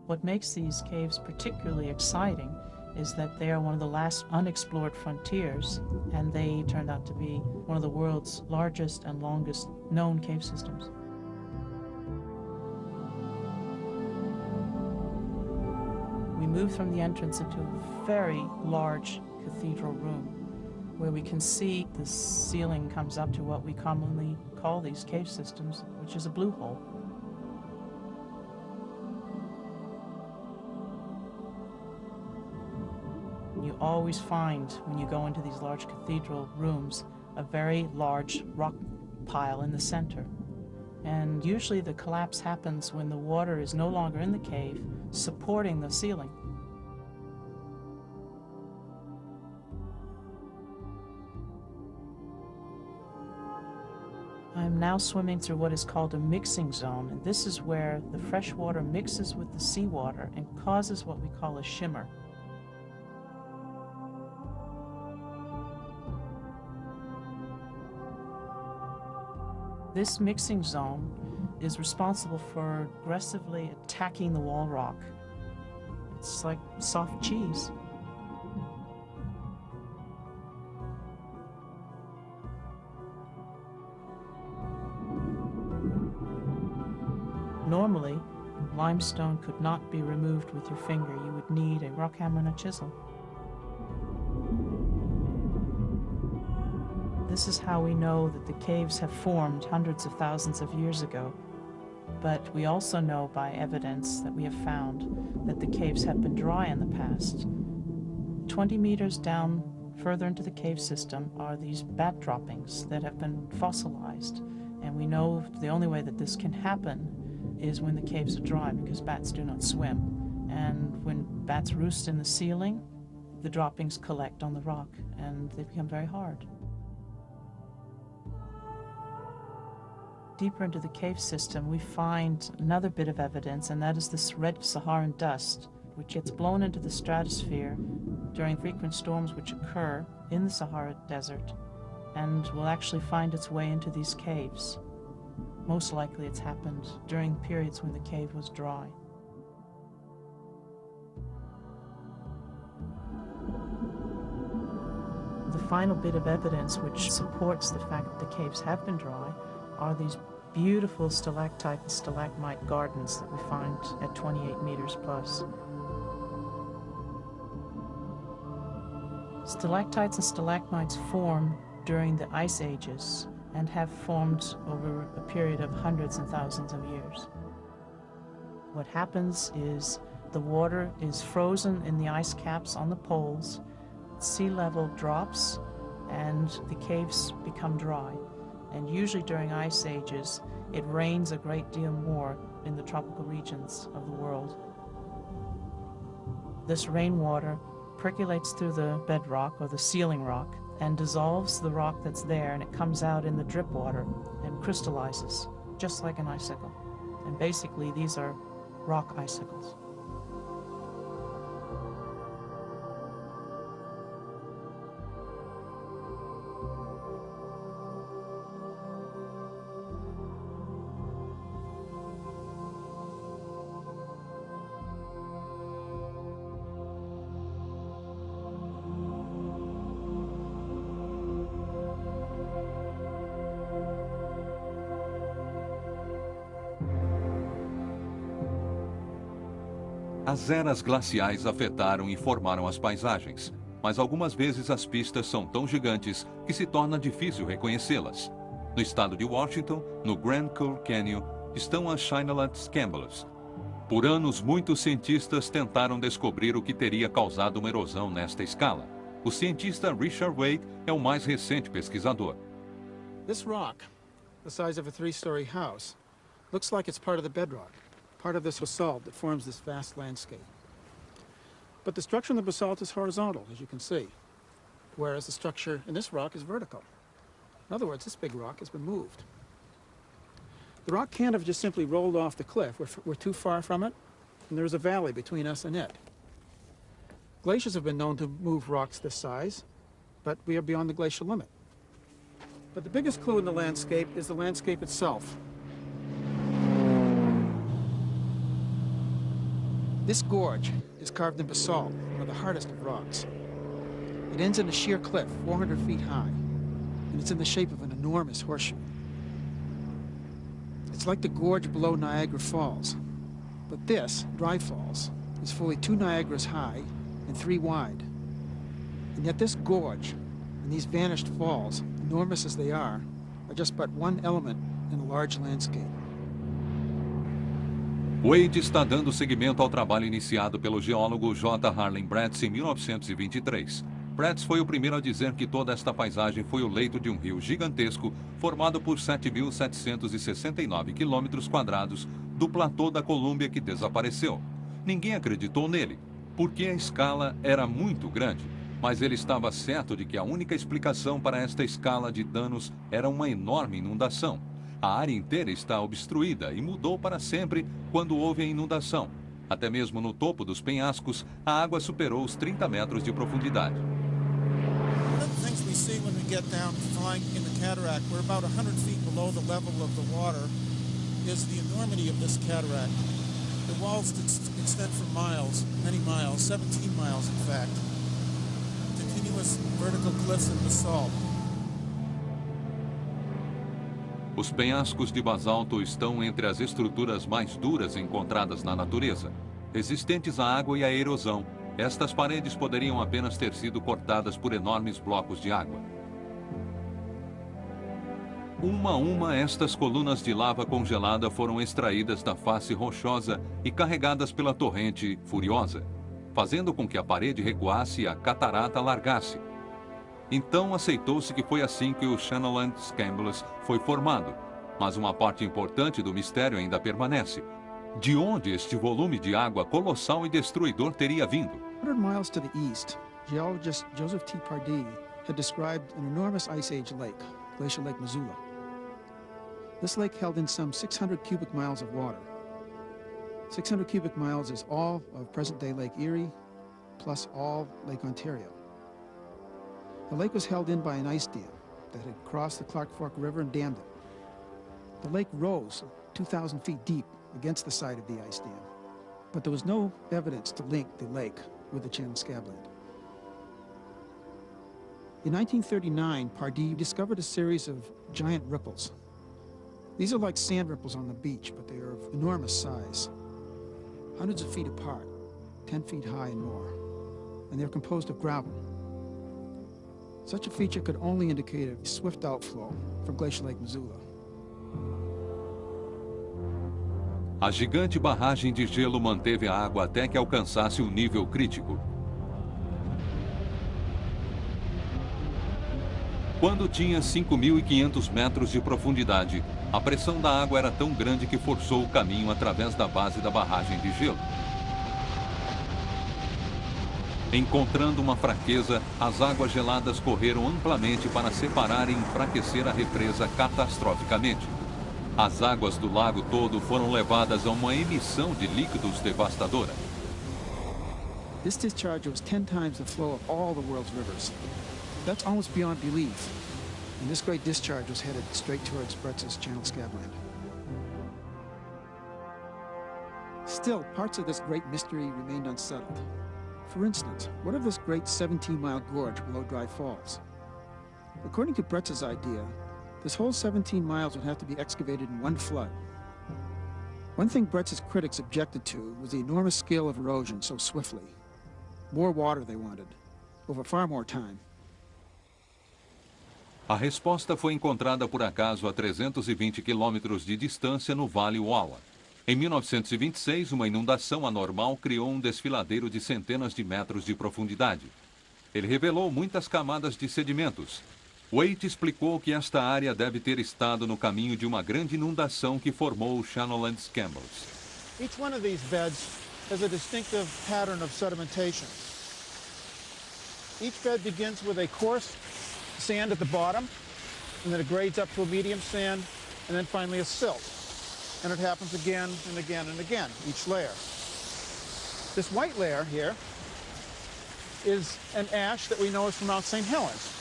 What makes these caves particularly exciting is that they are one of the last unexplored frontiers, and they turned out to be one of the world's largest and longest known cave systems. We move from the entrance into a very large cathedral room where we can see the ceiling comes up to what we commonly call these cave systems, which is a blue hole. You always find, when you go into these large cathedral rooms, a very large rock pile in the center. And usually the collapse happens when the water is no longer in the cave, supporting the ceiling. I'm now swimming through what is called a mixing zone, and this is where the fresh water mixes with the seawater and causes what we call a shimmer. This mixing zone is responsible for aggressively attacking the wall rock. It's like soft cheese. Normally, limestone could not be removed with your finger. You would need a rock hammer and a chisel. This is how we know that the caves have formed hundreds of thousands of years ago. But we also know by evidence that we have found that the caves have been dry in the past. 20 meters down further into the cave system are these bat droppings that have been fossilized. And we know the only way that this can happen is when the caves are dry, because bats do not swim. And when bats roost in the ceiling, the droppings collect on the rock and they become very hard. Deeper into the cave system, we find another bit of evidence, and that is this red Saharan dust, which gets blown into the stratosphere during frequent storms which occur in the Sahara Desert, and will actually find its way into these caves. Most likely it's happened during periods when the cave was dry. The final bit of evidence which supports the fact that the caves have been dry are these beautiful stalactite and stalagmite gardens that we find at 28 meters plus. Stalactites and stalagmites form during the ice ages and have formed over a period of hundreds and thousands of years. What happens is the water is frozen in the ice caps on the poles, sea level drops, and the caves become dry. And usually during ice ages, it rains a great deal more in the tropical regions of the world. This rainwater percolates through the bedrock or the sealing rock and dissolves the rock that's there, and it comes out in the drip water and crystallizes, just like an icicle. And basically these are rock icicles. As eras glaciais afetaram e formaram as paisagens, mas algumas vezes as pistas são tão gigantes que se torna difícil reconhecê-las. No estado de Washington, no Grand Coulee Canyon, estão as Shinelet Campbells. Por anos, muitos cientistas tentaram descobrir o que teria causado uma erosão nesta escala. O cientista Richard Wade é o mais recente pesquisador. This rock, the size of a three-story house, looks like it's part of the bedrock. Part of this basalt that forms this vast landscape. But the structure in the basalt is horizontal, as you can see, whereas the structure in this rock is vertical. In other words, this big rock has been moved. The rock can't have just simply rolled off the cliff. We're too far from it, and there's a valley between us and it. Glaciers have been known to move rocks this size, but we are beyond the glacial limit. But the biggest clue in the landscape is the landscape itself. This gorge is carved in basalt, one of the hardest of rocks. It ends in a sheer cliff, 400 feet high, and it's in the shape of an enormous horseshoe. It's like the gorge below Niagara Falls, but this, Dry Falls, is fully 2 Niagaras high and 3 wide. And yet this gorge and these vanished falls, enormous as they are just but one element in a large landscape. Wade está dando seguimento ao trabalho iniciado pelo geólogo J. Harlan Bretz em 1923. Bretz foi o primeiro a dizer que toda esta paisagem foi o leito de um rio gigantesco formado por 7.769 quilômetros quadrados do platô da Colômbia que desapareceu. Ninguém acreditou nele, porque a escala era muito grande, mas ele estava certo de que a única explicação para esta escala de danos era uma enorme inundação. A área inteira está obstruída e mudou para sempre quando houve a inundação. Até mesmo no topo dos penhascos, a água superou os 30 metros de profundidade. One of the things we see when we get down flying in the cataract, we're about 100 feet below the level of the water, is the enormity of this cataract. The walls extend for miles, many miles, 17 miles in fact. Continuous vertical cliffs of basalt. Os penhascos de basalto estão entre as estruturas mais duras encontradas na natureza. Resistentes à água e à erosão, estas paredes poderiam apenas ter sido cortadas por enormes blocos de água. Uma a uma, estas colunas de lava congelada foram extraídas da face rochosa e carregadas pela torrente furiosa. fazendo com que a parede recuasse e a catarata largasse. Então aceitou-se que foi assim que o Shannonland Scambulus foi formado, mas uma parte importante do mistério ainda permanece. De onde este volume de água colossal e destruidor teria vindo? 100 miles to the east, geologist Joseph T. Pardee had described an enormous Ice Age lake, Glacial Lake Missoula. This lake held in some 600 cubic miles of water. 600 cubic miles is all of present-day Lake Erie, plus all Lake Ontario. The lake was held in by an ice dam that had crossed the Clark Fork River and dammed it. The lake rose 2,000 feet deep against the side of the ice dam, but there was no evidence to link the lake with the channel scabland. In 1939, Pardee discovered a series of giant ripples. These are like sand ripples on the beach, but they are of enormous size, hundreds of feet apart, 10 feet high and more, and they're composed of gravel. Such a feature could only indicate a swift outflow from Glacial Lake Missoula. A gigante barragem de gelo manteve a água até que alcançasse um nível crítico. Quando tinha 5.500 metros de profundidade, a pressão da água era tão grande que forçou o caminho através da base da barragem de gelo. Encontrando uma fraqueza, as águas geladas correram amplamente para separar e enfraquecer a represa catastroficamente. As águas do lago todo foram levadas a uma emissão de líquidos devastadora. This discharge was 10 times the flow of all the world's rivers. That's almost beyond belief. And this great discharge was headed straight towards Bretz's Channel Scabland. Still, parts of this great mystery remained unsettled. For instance, what of this great 17-mile gorge below Dry Falls? According to Bretz's idea, this whole 17 miles would have to be excavated in one flood. One thing Bretz's critics objected to was the enormous scale of erosion so swiftly. More water they wanted, over far more time. A resposta foi encontrada por acaso a 320 quilômetros de distância no Vale Walla. Em 1926, uma inundação anormal criou um desfiladeiro de centenas de metros de profundidade. Ele revelou muitas camadas de sedimentos. Waite explicou que esta área deve ter estado no caminho de uma grande inundação que formou o Shannonland Scambulus. Each one of these beds has a distinctive pattern of sedimentation. Each bed begins with a coarse sand at the bottom, and then it grades up to a medium sand, and then finally a silt. And it happens again and again and again, each layer. This white layer here is an ash that we know is from Mount St. Helens.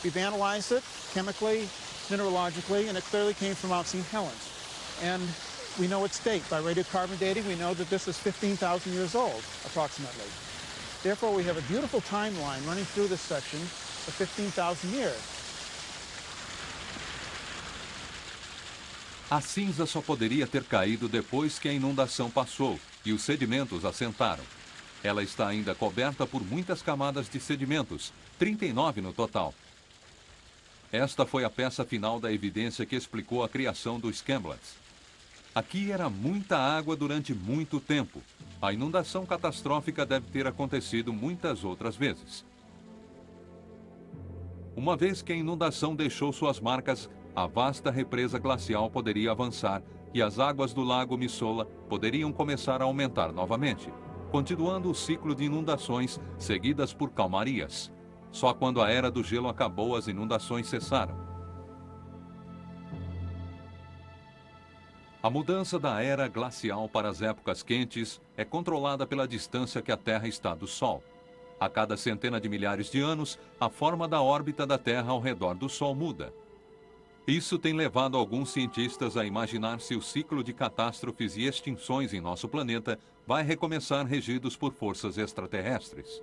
We've analyzed it chemically, mineralogically, and it clearly came from Mount St. Helens. And we know its date. By radiocarbon dating, we know that this is 15,000 years old, approximately. Therefore, we have a beautiful timeline running through this section of 15,000 years. A cinza só poderia ter caído depois que a inundação passou e os sedimentos assentaram. Ela está ainda coberta por muitas camadas de sedimentos, 39 no total. Esta foi a peça final da evidência que explicou a criação dos Scamblands. Aqui era muita água durante muito tempo. A inundação catastrófica deve ter acontecido muitas outras vezes. Uma vez que a inundação deixou suas marcas, a vasta represa glacial poderia avançar e as águas do lago Missoula poderiam começar a aumentar novamente, continuando o ciclo de inundações seguidas por calmarias. Só quando a era do gelo acabou, as inundações cessaram. A mudança da era glacial para as épocas quentes é controlada pela distância que a Terra está do Sol. A cada centena de milhares de anos, a forma da órbita da Terra ao redor do Sol muda. Isso tem levado alguns cientistas a imaginar se o ciclo de catástrofes e extinções em nosso planeta vai recomeçar regidos por forças extraterrestres.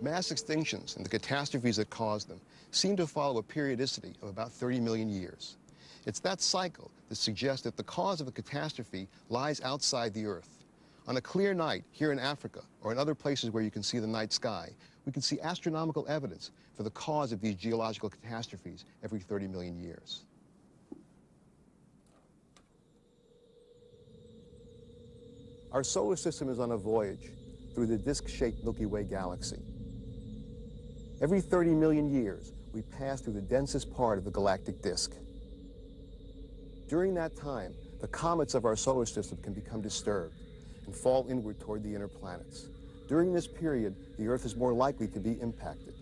Mass extinctions and the catastrophes that caused them seem to follow a periodicity of about 30 million years. It's that cycle that suggests that the cause of a catastrophe lies outside the Earth. On a clear night here in Africa, or in other places where you can see the night sky, we can see astronomical evidence for the cause of these geological catastrophes every 30 million years. Our solar system is on a voyage through the disk-shaped Milky Way galaxy. Every 30 million years, we pass through the densest part of the galactic disk. During that time, the comets of our solar system can become disturbed and fall inward toward the inner planets. During this period, the Earth is more likely to be impacted.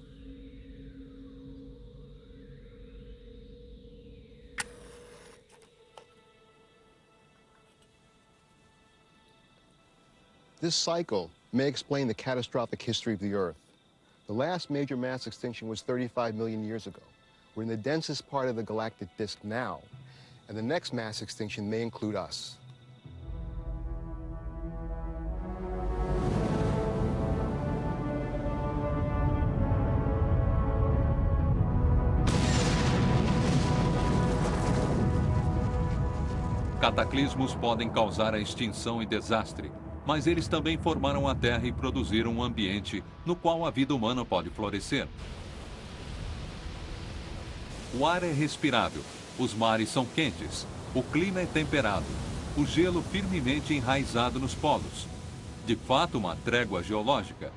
This cycle may explain the catastrophic history of the Earth. The last major mass extinction was 35 million years ago. We're in the densest part of the galactic disk now, and the next mass extinction may include us. Cataclismos podem causar a extinção e desastre, mas eles também formaram a Terra e produziram um ambiente no qual a vida humana pode florescer. O ar é respirável, os mares são quentes, o clima é temperado, o gelo firmemente enraizado nos polos. De fato, uma trégua geológica,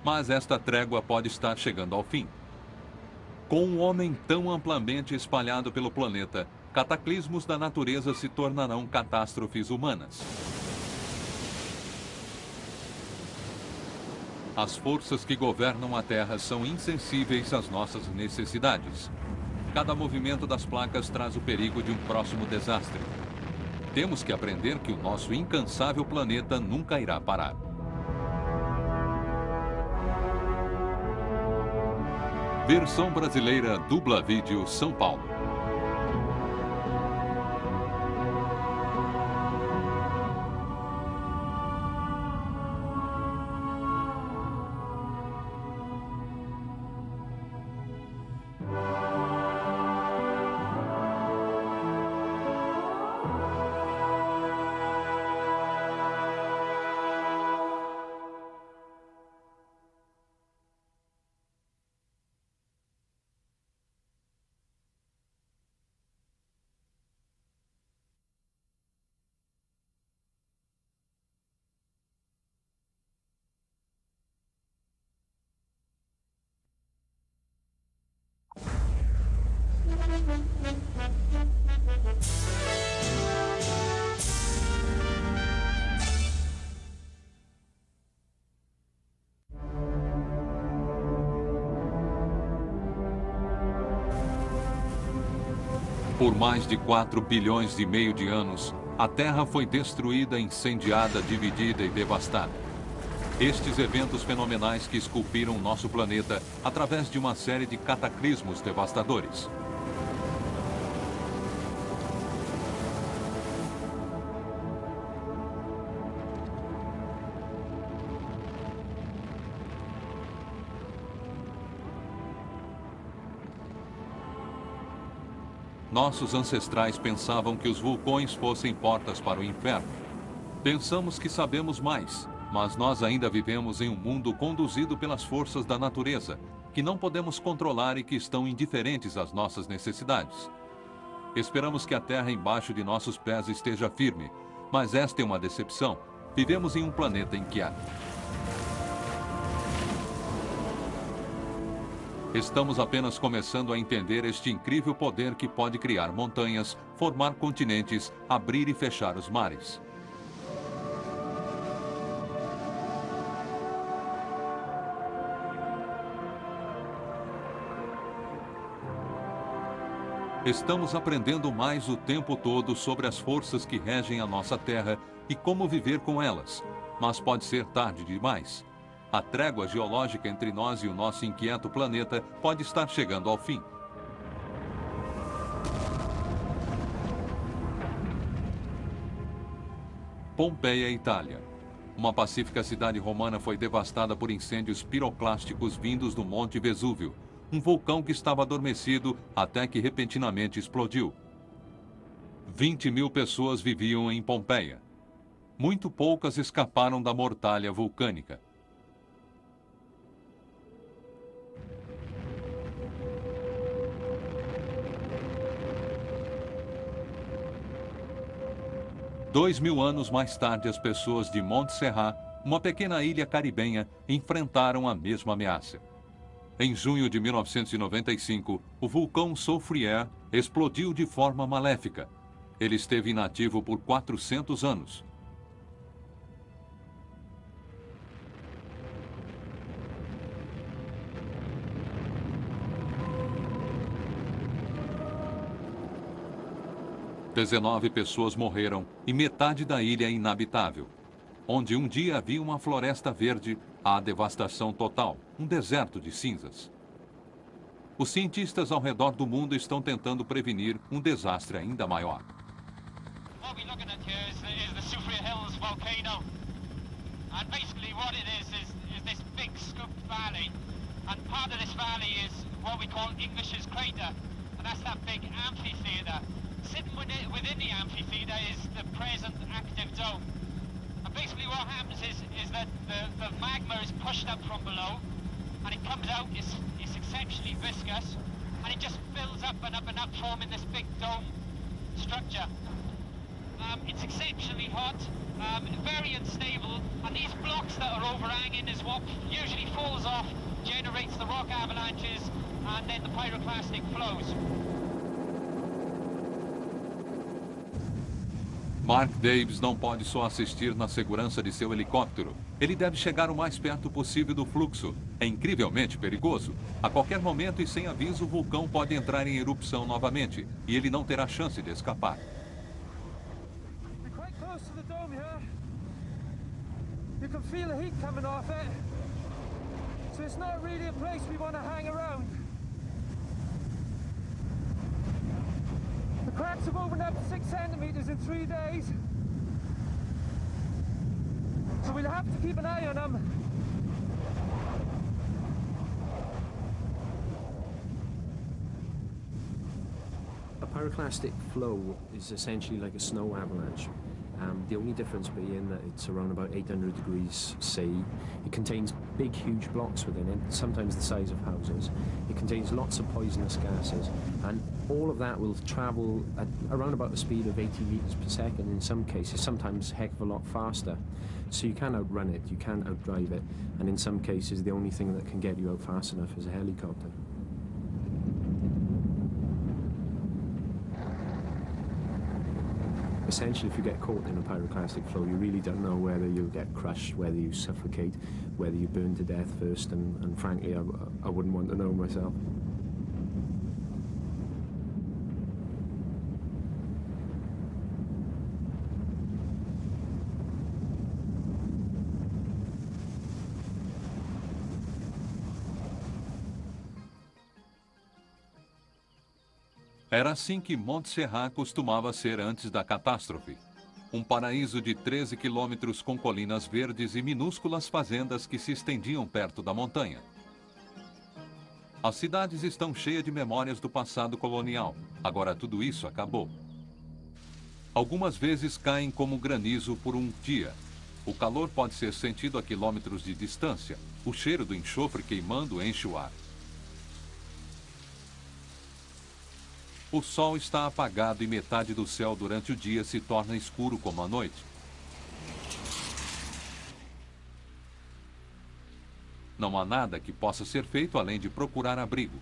mas esta trégua pode estar chegando ao fim. Com um homem tão amplamente espalhado pelo planeta, cataclismos da natureza se tornarão catástrofes humanas. As forças que governam a Terra são insensíveis às nossas necessidades. Cada movimento das placas traz o perigo de um próximo desastre. Temos que aprender que o nosso incansável planeta nunca irá parar. Versão brasileira Dubla Vídeo São Paulo. Por mais de 4 bilhões e meio de anos, a Terra foi destruída, incendiada, dividida e devastada. Estes eventos fenomenais que esculpiram nosso planeta através de uma série de cataclismos devastadores. Nossos ancestrais pensavam que os vulcões fossem portas para o inferno. Pensamos que sabemos mais, mas nós ainda vivemos em um mundo conduzido pelas forças da natureza, que não podemos controlar e que estão indiferentes às nossas necessidades. Esperamos que a terra embaixo de nossos pés esteja firme, mas esta é uma decepção. Vivemos em um planeta inquieto. Estamos apenas começando a entender este incrível poder que pode criar montanhas, formar continentes, abrir e fechar os mares. Estamos aprendendo mais o tempo todo sobre as forças que regem a nossa Terra e como viver com elas, mas pode ser tarde demais. A trégua geológica entre nós e o nosso inquieto planeta pode estar chegando ao fim. Pompeia, Itália. Uma pacífica cidade romana foi devastada por incêndios piroclásticos vindos do Monte Vesúvio, um vulcão que estava adormecido até que repentinamente explodiu. 20 mil pessoas viviam em Pompeia. Muito poucas escaparam da mortalha vulcânica. Dois 2000 anos mais tarde, as pessoas de Montserrat uma pequena ilha caribenha, enfrentaram a mesma ameaça. Em junho de 1995, o vulcão Soufrière explodiu de forma maléfica. Ele esteve inativo por 400 anos. Dezenove pessoas morreram e metade da ilha é inabitável. Onde um dia havia uma floresta verde, há devastação total, um deserto de cinzas. Os cientistas ao redor do mundo estão tentando prevenir um desastre ainda maior. What we're looking at here is the Soufrière Hills volcano. And basically what it is this big scooped valley. And part of this valley is what we call English's Crater. And that's that big amphitheater. Sitting within the amphitheater is the present active dome. And basically what happens is that the magma is pushed up from below and it comes out, it's exceptionally viscous, and it just fills up and up and up, forming this big dome structure. It's exceptionally hot, very unstable, and these blocks that are overhanging is what usually falls off, generates the rock avalanches, and then the pyroclastic flows. Mark Davis não pode só assistir na segurança de seu helicóptero. Ele deve chegar o mais perto possível do fluxo. É incrivelmente perigoso. A qualquer momento e sem aviso, o vulcão pode entrar em erupção novamente, e ele não terá chance de escapar. You can feel the heat coming off it. So it's not really a place we want to hang around. The cracks have opened up 6 centimeters in 3 days. So we'll have to keep an eye on them. A pyroclastic flow is essentially like a snow avalanche. The only difference being that it's around about 800 degrees C. It contains big, huge blocks within it, sometimes the size of houses. It contains lots of poisonous gases, and all of that will travel at around about the speed of 80 meters per second in some cases, sometimes a heck of a lot faster. So you can outrun it, you can outdrive it, and in some cases the only thing that can get you out fast enough is a helicopter. Essentially, if you get caught in a pyroclastic flow, you really don't know whether you'll get crushed, whether you suffocate, whether you burn to death first, and frankly, I wouldn't want to know myself. Era assim que Montserrat costumava ser antes da catástrofe. Um paraíso de 13 quilômetros com colinas verdes e minúsculas fazendas que se estendiam perto da montanha. As cidades estão cheias de memórias do passado colonial. Agora tudo isso acabou. Algumas vezes caem como granizo por um dia. O calor pode ser sentido a quilômetros de distância. O cheiro do enxofre queimando enche o ar. O sol está apagado e metade do céu durante o dia se torna escuro como a noite. Não há nada que possa ser feito além de procurar abrigo.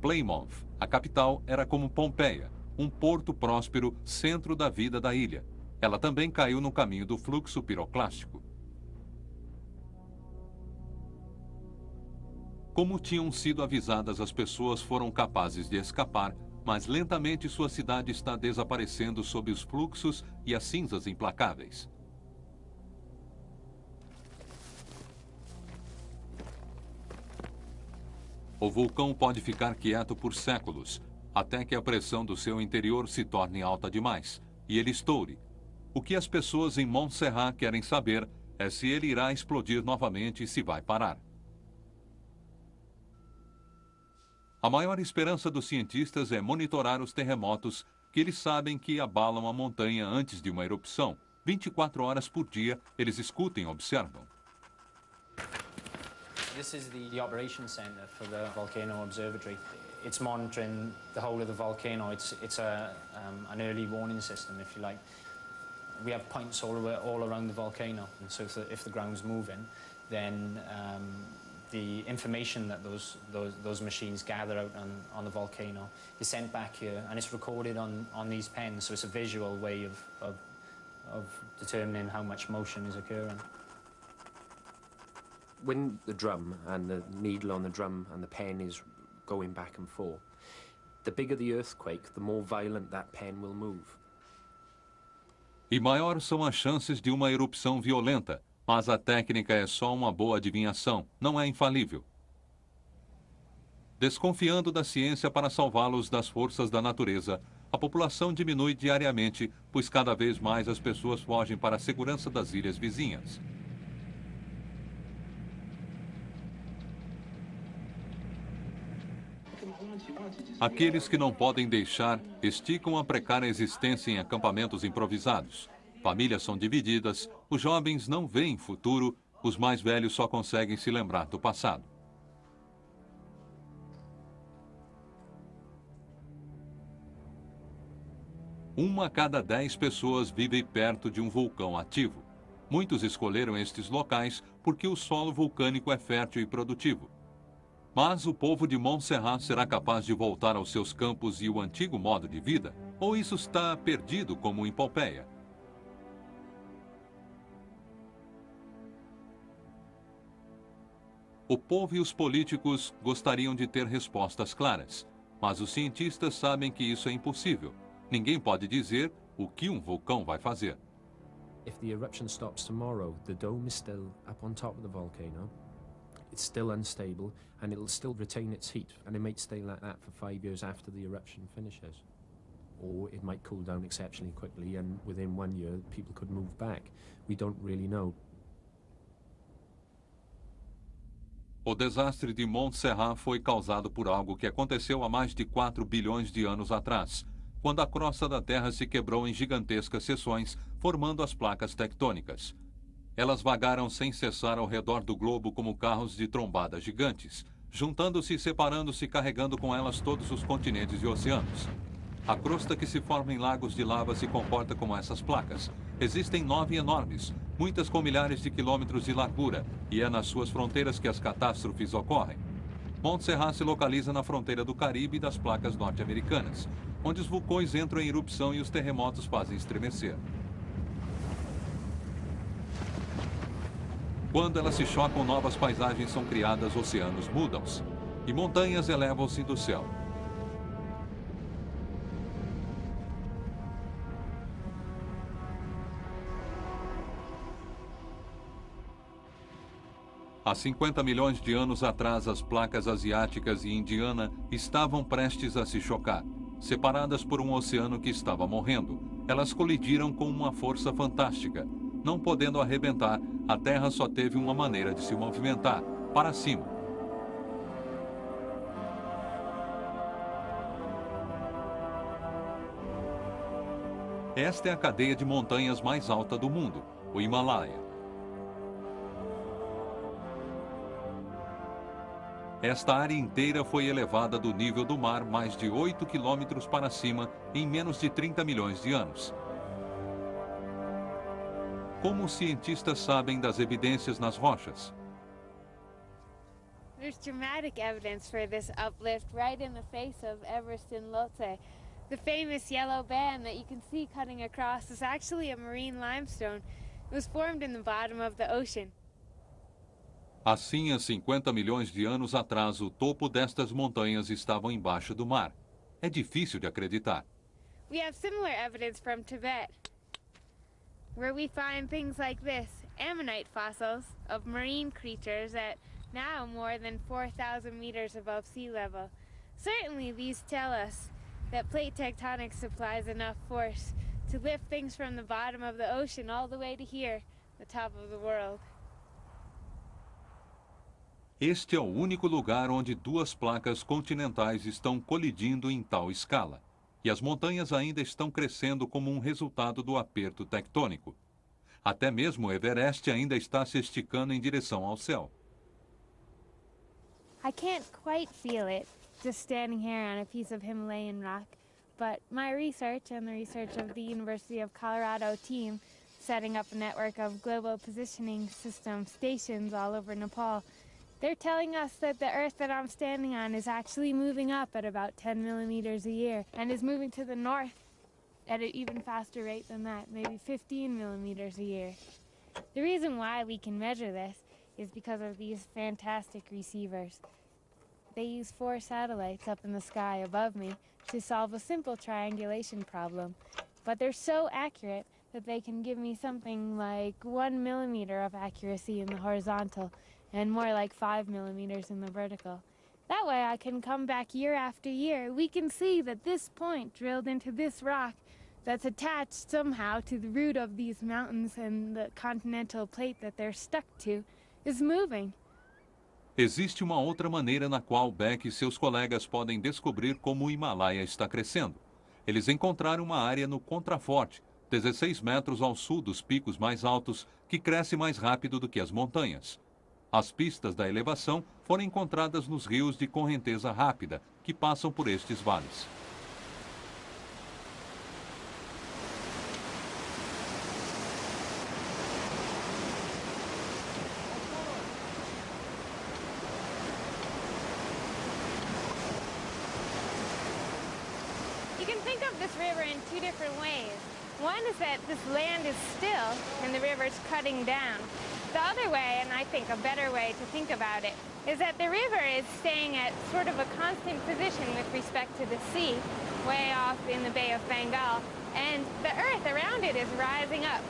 Plymouth, a capital, era como Pompeia, um porto próspero, centro da vida da ilha. Ela também caiu no caminho do fluxo piroclástico. Como tinham sido avisadas, as pessoas foram capazes de escapar, mas lentamente sua cidade está desaparecendo sob os fluxos e as cinzas implacáveis. O vulcão pode ficar quieto por séculos, até que a pressão do seu interior se torne alta demais, e ele estoure. O que as pessoas em Montserrat querem saber é se ele irá explodir novamente e se vai parar. A maior esperança dos cientistas é monitorar os terremotos, que eles sabem que abalam a montanha antes de uma erupção. 24 horas por dia, eles escutam e observam. This is the operation center for the Volcano Observatory. it's monitoring the whole of the volcano. It's an early warning system, if you like. We have points all around the volcano, and so if the ground's moving, then the information that those machines gather out on the volcano is sent back here, and it's recorded on these pens, so it's a visual way of determining how much motion is occurring. When the drum and the needle on the drum and the pen is going back and forth, the bigger the earthquake, the more violent that pen will move. E maiores são as chances de uma erupção violenta, mas a técnica é só uma boa adivinhação, não é infalível. Desconfiando da ciência para salvá-los das forças da natureza, a população diminui diariamente, pois cada vez mais as pessoas fogem para a segurança das ilhas vizinhas. Aqueles que não podem deixar esticam a precária existência em acampamentos improvisados. Famílias são divididas, os jovens não veem futuro, os mais velhos só conseguem se lembrar do passado. Uma a cada 10 pessoas vive perto de um vulcão ativo. Muitos escolheram estes locais porque o solo vulcânico é fértil e produtivo. Mas o povo de Montserrat será capaz de voltar aos seus campos e o antigo modo de vida? Ou isso está perdido como em Pompeia? O povo e os políticos gostariam de ter respostas claras, mas os cientistas sabem que isso é impossível. Ninguém pode dizer o que um vulcão vai fazer. If the eruption stops tomorrow, the dome is still up on top of the volcano. It's still unstable, and it'll still retain its heat, and it might stay like that for 5 years after the eruption finishes. Or it might cool down exceptionally quickly, and within 1 year, people could move back. We don't really know. O desastre de Montserrat foi causado por algo que aconteceu há mais de 4 bilhões de anos atrás, quando a crosta da Terra se quebrou em gigantescas seções, formando as placas tectônicas. Elas vagaram sem cessar ao redor do globo como carros de trombada gigantes, juntando-se e separando-se, carregando com elas todos os continentes e oceanos. A crosta que se forma em lagos de lava se comporta como essas placas. Existem 9 enormes, muitas com milhares de quilômetros de largura, e é nas suas fronteiras que as catástrofes ocorrem. Montserrat se localiza na fronteira do Caribe e das placas norte-americanas, onde os vulcões entram em erupção e os terremotos fazem estremecer. Quando elas se chocam, novas paisagens são criadas, oceanos mudam-se e montanhas elevam-se do céu. Há 50 milhões de anos atrás, as placas asiáticas e indiana estavam prestes a se chocar. Separadas por um oceano que estava morrendo, elas colidiram com uma força fantástica. Não podendo arrebentar, a Terra só teve uma maneira de se movimentar, para cima. Esta é a cadeia de montanhas mais alta do mundo, o Himalaia. Esta área inteira foi elevada do nível do mar mais de 8 quilômetros para cima em menos de 30 milhões de anos. Como os cientistas sabem das evidências nas rochas? There's dramatic evidence for this uplift right in the face of Everest in Lhotse. The famous yellow band that you can see cutting across is actually a marine limestone. It was formed in the bottom of the ocean. Assim, há 50 milhões de anos atrás, o topo destas montanhas estava embaixo do mar. É difícil de acreditar. We have similar evidence from Tibet, where we find things like this, ammonite fossils of marine creatures at now more than 4,000 meters above sea level. Certainly these tell us that plate tectonics supplies enough force to lift things from the bottom of the ocean all the way to here, the top of the world. Este é o único lugar onde duas placas continentais estão colidindo em tal escala. E as montanhas ainda estão crescendo como um resultado do aperto tectônico. Até mesmo o Everest ainda está se esticando em direção ao céu. I can't quite feel it just standing here on a piece of Himalayan rock, but my research and the research of the University of Colorado team setting up a network of global positioning system stations all over Nepal, they're telling us that the Earth that I'm standing on is actually moving up at about 10 millimeters a year and is moving to the north at an even faster rate than that, maybe 15 millimeters a year. The reason why we can measure this is because of these fantastic receivers. They use 4 satellites up in the sky above me to solve a simple triangulation problem, but they're so accurate that they can give me something like 1 millimeter of accuracy in the horizontal and more like 5 millimeters in the vertical. That way I can come back year after year. We can see that this point drilled into this rock that's attached somehow to the root of these mountains and the continental plate that they're stuck to is moving. Existe uma outra maneira na qual Beck e seus colegas podem descobrir como o Himalaia está crescendo. Eles encontraram uma área no contraforte, 16 metros ao sul dos picos mais altos, que cresce mais rápido do que as montanhas. As pistas da elevação foram encontradas nos rios de correnteza rápida, que passam por estes vales. You can think of this river in 2 different ways. One is that this land is still and the river's cutting down. The other way, and I think a better way to think about it, is that the river is staying at sort of a constant position with respect to the sea, way off in the Bay of Bengal, and the earth around it is rising up.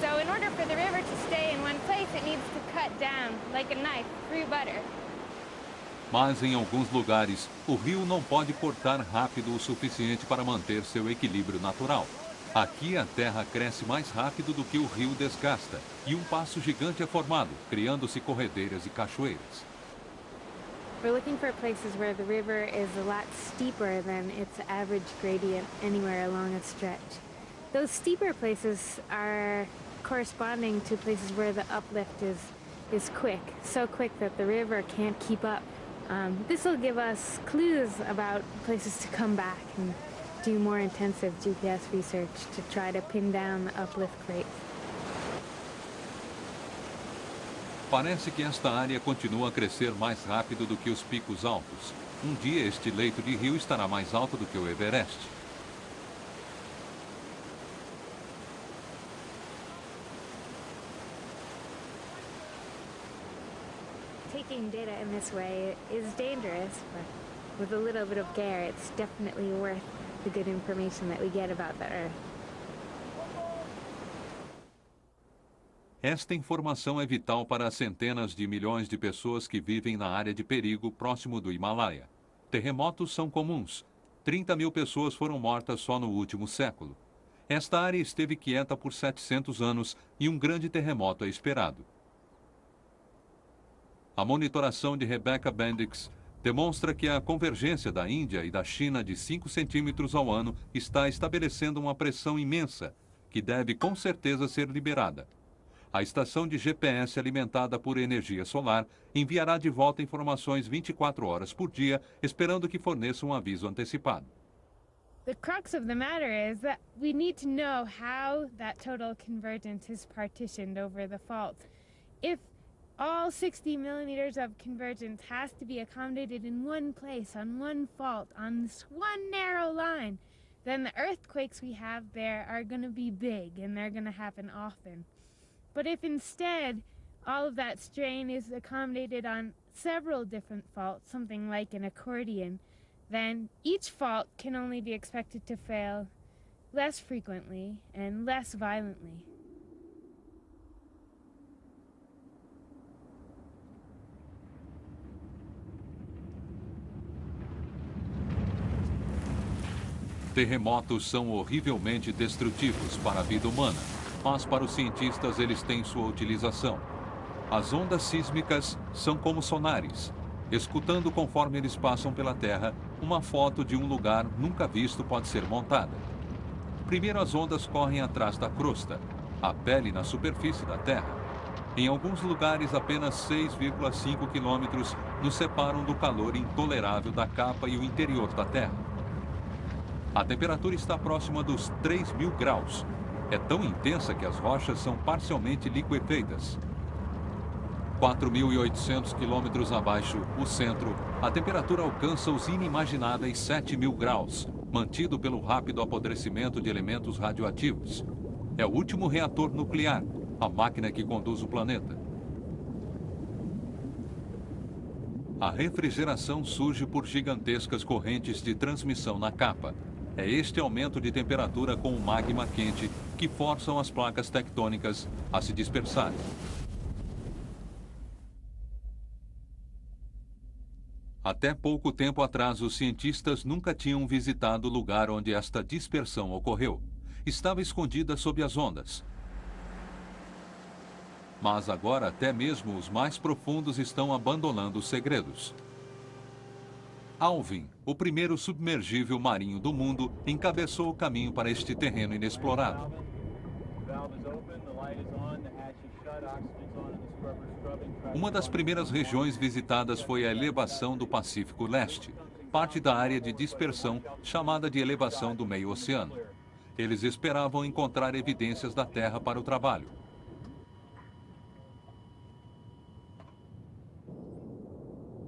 So in order for the river to stay in one place, it needs to cut down, like a knife, through butter. Mas em alguns lugares, o rio não pode cortar rápido o suficiente para manter seu equilíbrio natural. Aqui a terra cresce mais rápido do que o rio desgasta, e um passo gigante é formado, criando-se corredeiras e cachoeiras. We're looking for places where the river is a lot steeper than its average gradient anywhere along a stretch. Those steeper places are corresponding to places where the uplift is quick, so quick that the river can't keep up. This will give us clues about places to come back and do more intensive GPS research to try to pin down the uplift rates. Parece que esta área continua a crescer mais rápido do que os picos altos. Um dia este leito de rio estará mais alto do que o Everest. Taking data in this way is dangerous, but with a little bit of care, it's definitely worth the good information that we get about the Earth. Esta informação é vital para as centenas de milhões de pessoas que vivem na área de perigo próximo do Himalaia. Terremotos são comuns. 30 mil pessoas foram mortas só no último século. Esta área esteve quieta por 700 anos e um grande terremoto é esperado. A monitoração de Rebecca Bendix demonstra que a convergência da Índia e da China de 5 centímetros ao ano está estabelecendo uma pressão imensa, que deve com certeza ser liberada. A estação de GPS alimentada por energia solar enviará de volta informações 24 horas por dia, esperando que forneça um aviso antecipado. The crux of the matter is that we need to know how that total convergence is partitioned over the fault. If all 60 millimeters of convergence has to be accommodated in one place, on one fault, on this one narrow line, then the earthquakes we have there are going to be big and they're going to happen often. But if instead all of that strain is accommodated on several different faults, something like an accordion, then each fault can only be expected to fail less frequently and less violently. Terremotos são horrivelmente destrutivos para a vida humana, mas para os cientistas eles têm sua utilização. As ondas sísmicas são como sonares. Escutando conforme eles passam pela Terra, uma foto de um lugar nunca visto pode ser montada. Primeiro as ondas correm atrás da crosta, a pele na superfície da Terra. Em alguns lugares, apenas 6,5 quilômetros nos separam do calor intolerável da capa e o interior da Terra. A temperatura está próxima dos 3.000 graus. É tão intensa que as rochas são parcialmente liquefeitas. 4.800 quilômetros abaixo, o centro, a temperatura alcança os inimagináveis 7.000 graus, mantido pelo rápido apodrecimento de elementos radioativos. É o último reator nuclear, a máquina que conduz o planeta. A refrigeração surge por gigantescas correntes de transmissão na capa. É este aumento de temperatura com o magma quente que forçam as placas tectônicas a se dispersarem. Até pouco tempo atrás, os cientistas nunca tinham visitado o lugar onde esta dispersão ocorreu. Estava escondida sob as ondas. Mas agora até mesmo os mais profundos estão abandonando os segredos. Alvin, o primeiro submergível marinho do mundo, encabeçou o caminho para este terreno inexplorado. Uma das primeiras regiões visitadas foi a elevação do Pacífico Leste, parte da área de dispersão chamada de elevação do meio-oceano. Eles esperavam encontrar evidências da Terra para o trabalho.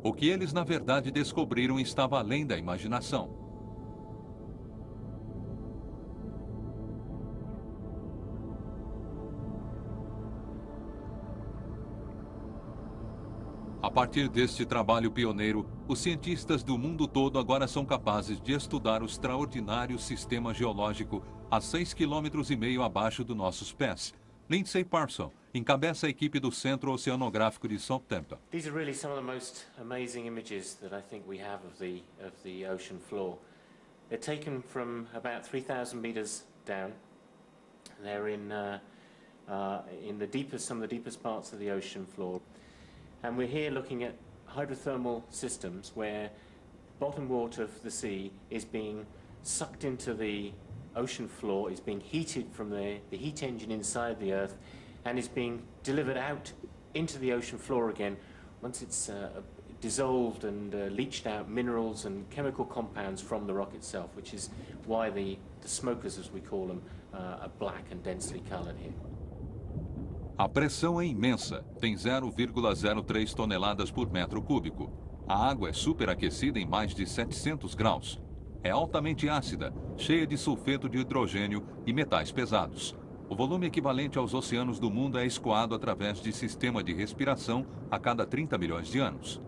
O que eles, na verdade, descobriram estava além da imaginação. A partir deste trabalho pioneiro, os cientistas do mundo todo agora são capazes de estudar o extraordinário sistema geológico a 6,5 km abaixo dos nossos pés. Lindsay Parson encabeça a equipe do Centro Oceanográfico de Southampton. These are really some of the most amazing images that I think we have of the ocean floor. They're taken from about 3,000 meters down. They're in the deepest, some of the deepest parts of the ocean floor. And we're here looking at hydrothermal systems where bottom water of the sea is being sucked into the ocean floor, is being heated from the heat engine inside the Earth, and is being delivered out into the ocean floor again once it's dissolved and leached out minerals and chemical compounds from the rock itself, which is why the smokers, as we call them, are black and densely colored here. A pressão é imensa, tem 0,03 toneladas por metro cúbico. A água é superaquecida em mais de 700 graus. É altamente ácida, cheia de sulfeto de hidrogênio e metais pesados. O volume equivalente aos oceanos do mundo é escoado através de sistema de respiração a cada 30 milhões de anos.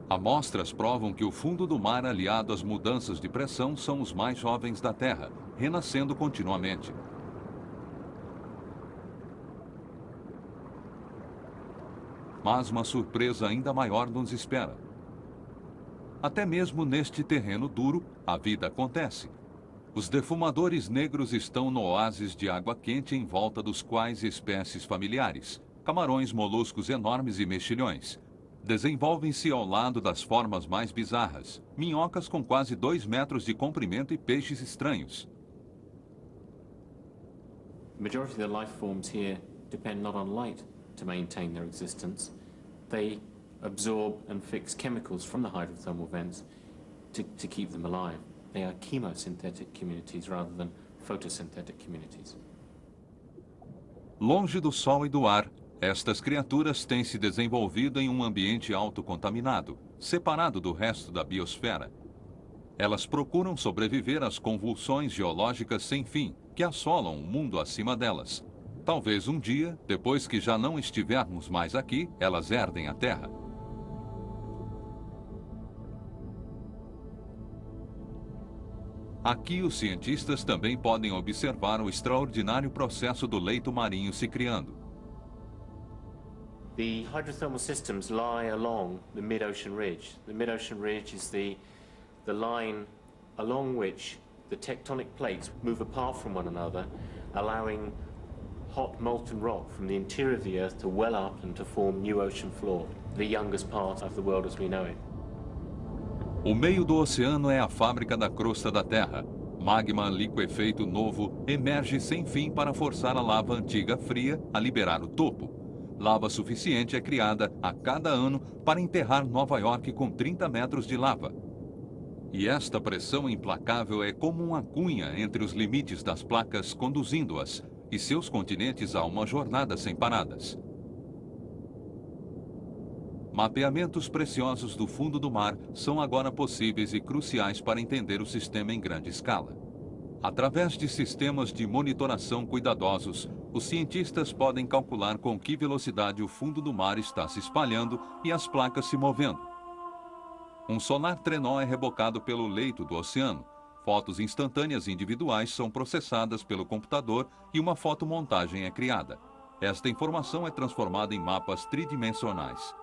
Amostras provam que o fundo do mar, aliado às mudanças de pressão, são os mais jovens da Terra, renascendo continuamente. Mas uma surpresa ainda maior nos espera. Até mesmo neste terreno duro, a vida acontece. Os defumadores negros estão no oásis de água quente em volta dos quais espécies familiares, camarões, moluscos enormes e mexilhões, desenvolvem-se ao lado das formas mais bizarras, minhocas com quase 2 metros de comprimento e peixes estranhos. The majority of the life forms here depend not on light to maintain their existence. They absorb and fix chemicals from the hydrothermal vents to keep them alive. They are chemosynthetic communities rather than photosynthetic communities. Longe do sol e do ar, estas criaturas têm se desenvolvido em um ambiente autocontaminado, separado do resto da biosfera. Elas procuram sobreviver às convulsões geológicas sem fim que assolam o mundo acima delas. Talvez um dia, depois que já não estivermos mais aqui, elas herdem a Terra. Aqui os cientistas também podem observar o extraordinário processo do leito marinho se criando. The hydrothermal systems lie along the mid-ocean ridge. The mid-ocean ridge is the line along which the tectonic plates move apart from one another, allowing hot molten rock from the interior of the Earth to well up and to form new ocean floor, the youngest part of the world as we know it. O meio do oceano é a fábrica da crosta da Terra. Magma liquefeito novo emerge sem fim para forçar a lava antiga fria a liberar o topo. Lava suficiente é criada a cada ano para enterrar Nova York com 30 metros de lava. E esta pressão implacável é como uma cunha entre os limites das placas, conduzindo-as e seus continentes a uma jornada sem paradas. Mapeamentos preciosos do fundo do mar são agora possíveis e cruciais para entender o sistema em grande escala. Através de sistemas de monitoração cuidadosos, os cientistas podem calcular com que velocidade o fundo do mar está se espalhando e as placas se movendo. Um sonar trenó é rebocado pelo leito do oceano. Fotos instantâneas individuais são processadas pelo computador e uma fotomontagem é criada. Esta informação é transformada em mapas tridimensionais.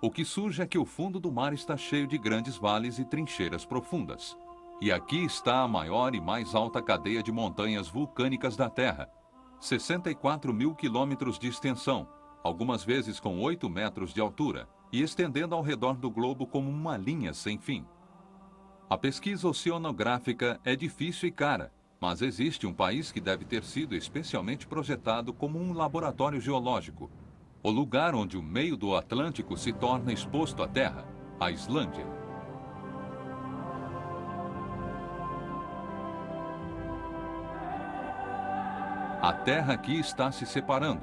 O que surge é que o fundo do mar está cheio de grandes vales e trincheiras profundas. E aqui está a maior e mais alta cadeia de montanhas vulcânicas da Terra. 64 mil quilômetros de extensão, algumas vezes com 8 metros de altura, e estendendo ao redor do globo como uma linha sem fim. A pesquisa oceanográfica é difícil e cara, mas existe um país que deve ter sido especialmente projetado como um laboratório geológico. O lugar onde o meio do Atlântico se torna exposto à Terra, a Islândia. A Terra aqui está se separando.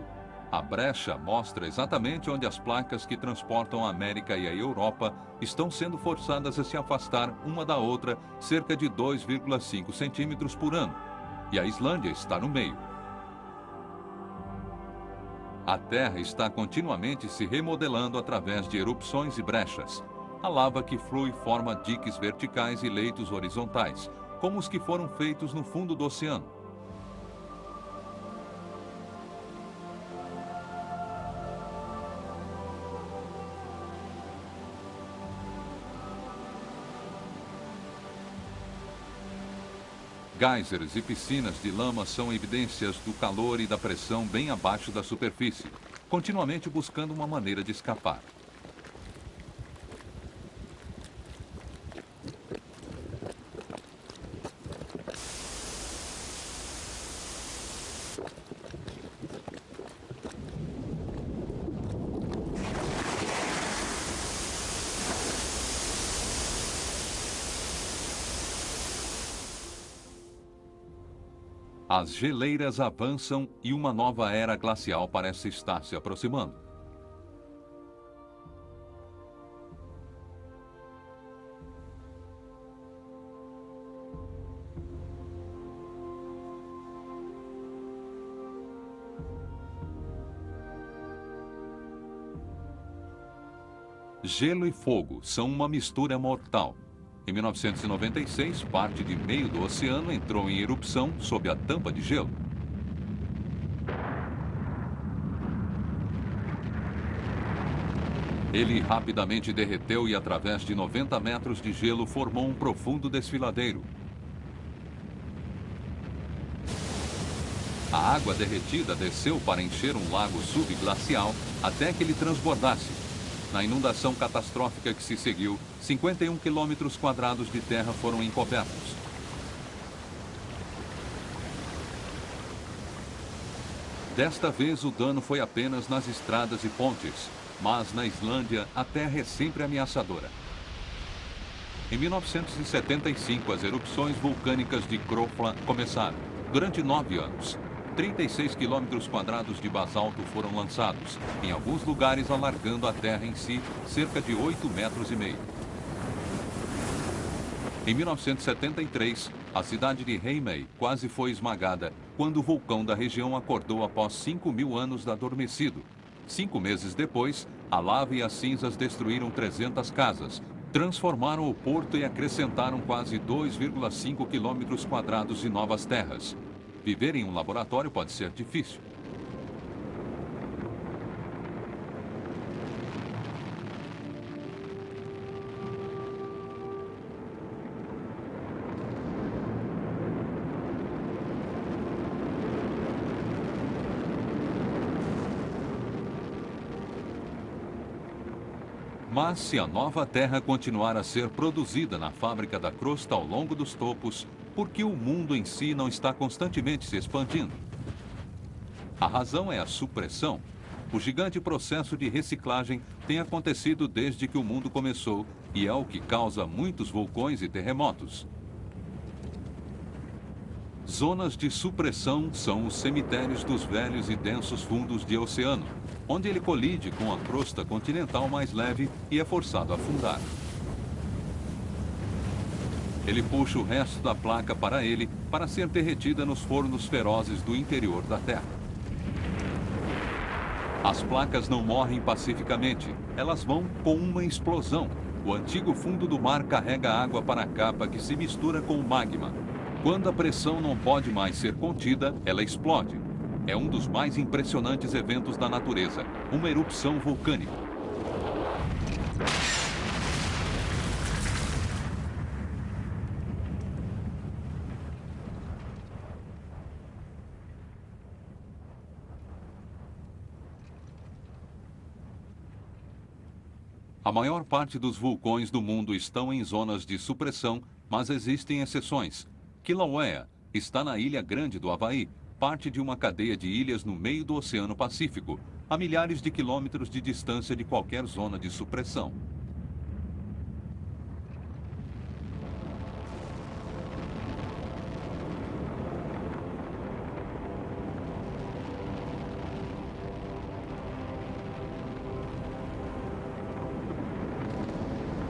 A brecha mostra exatamente onde as placas que transportam a América e a Europa estão sendo forçadas a se afastar uma da outra cerca de 2,5 centímetros por ano. E a Islândia está no meio. A Terra está continuamente se remodelando através de erupções e brechas. A lava que flui forma diques verticais e leitos horizontais, como os que foram feitos no fundo do oceano. Geysers e piscinas de lama são evidências do calor e da pressão bem abaixo da superfície, continuamente buscando uma maneira de escapar. As geleiras avançam e uma nova era glacial parece estar se aproximando. Gelo e fogo são uma mistura mortal. Em 1996, parte de meio do oceano entrou em erupção sob a tampa de gelo. Ele rapidamente derreteu e, através de 90 metros de gelo, formou um profundo desfiladeiro. A água derretida desceu para encher um lago subglacial até que ele transbordasse. Na inundação catastrófica que se seguiu, 51 quilômetros quadrados de terra foram encobertos. Desta vez, o dano foi apenas nas estradas e pontes, mas na Islândia a terra é sempre ameaçadora. Em 1975, as erupções vulcânicas de Krofla começaram. Durante 9 anos, 36 quilômetros quadrados de basalto foram lançados, em alguns lugares alargando a terra em si cerca de 8,5 metros. Em 1973, a cidade de Heimaey quase foi esmagada quando o vulcão da região acordou após 5.000 anos adormecido. 5 meses depois, a lava e as cinzas destruíram 300 casas, transformaram o porto e acrescentaram quase 2,5 quilômetros quadrados de novas terras. Viver em um laboratório pode ser difícil. Mas se a nova terra continuar a ser produzida na fábrica da crosta ao longo dos topos, por que o mundo em si não está constantemente se expandindo? A razão é a supressão. O gigante processo de reciclagem tem acontecido desde que o mundo começou e é o que causa muitos vulcões e terremotos. Zonas de supressão são os cemitérios dos velhos e densos fundos de oceano, onde ele colide com a crosta continental mais leve e é forçado a afundar. Ele puxa o resto da placa para ele para ser derretida nos fornos ferozes do interior da Terra. As placas não morrem pacificamente, elas vão com uma explosão. O antigo fundo do mar carrega água para a capa que se mistura com o magma. Quando a pressão não pode mais ser contida, ela explode. É um dos mais impressionantes eventos da natureza, uma erupção vulcânica. A maior parte dos vulcões do mundo estão em zonas de supressão, mas existem exceções. Kilauea está na Ilha Grande do Havaí, parte de uma cadeia de ilhas no meio do Oceano Pacífico, a milhares de quilômetros de distância de qualquer zona de supressão.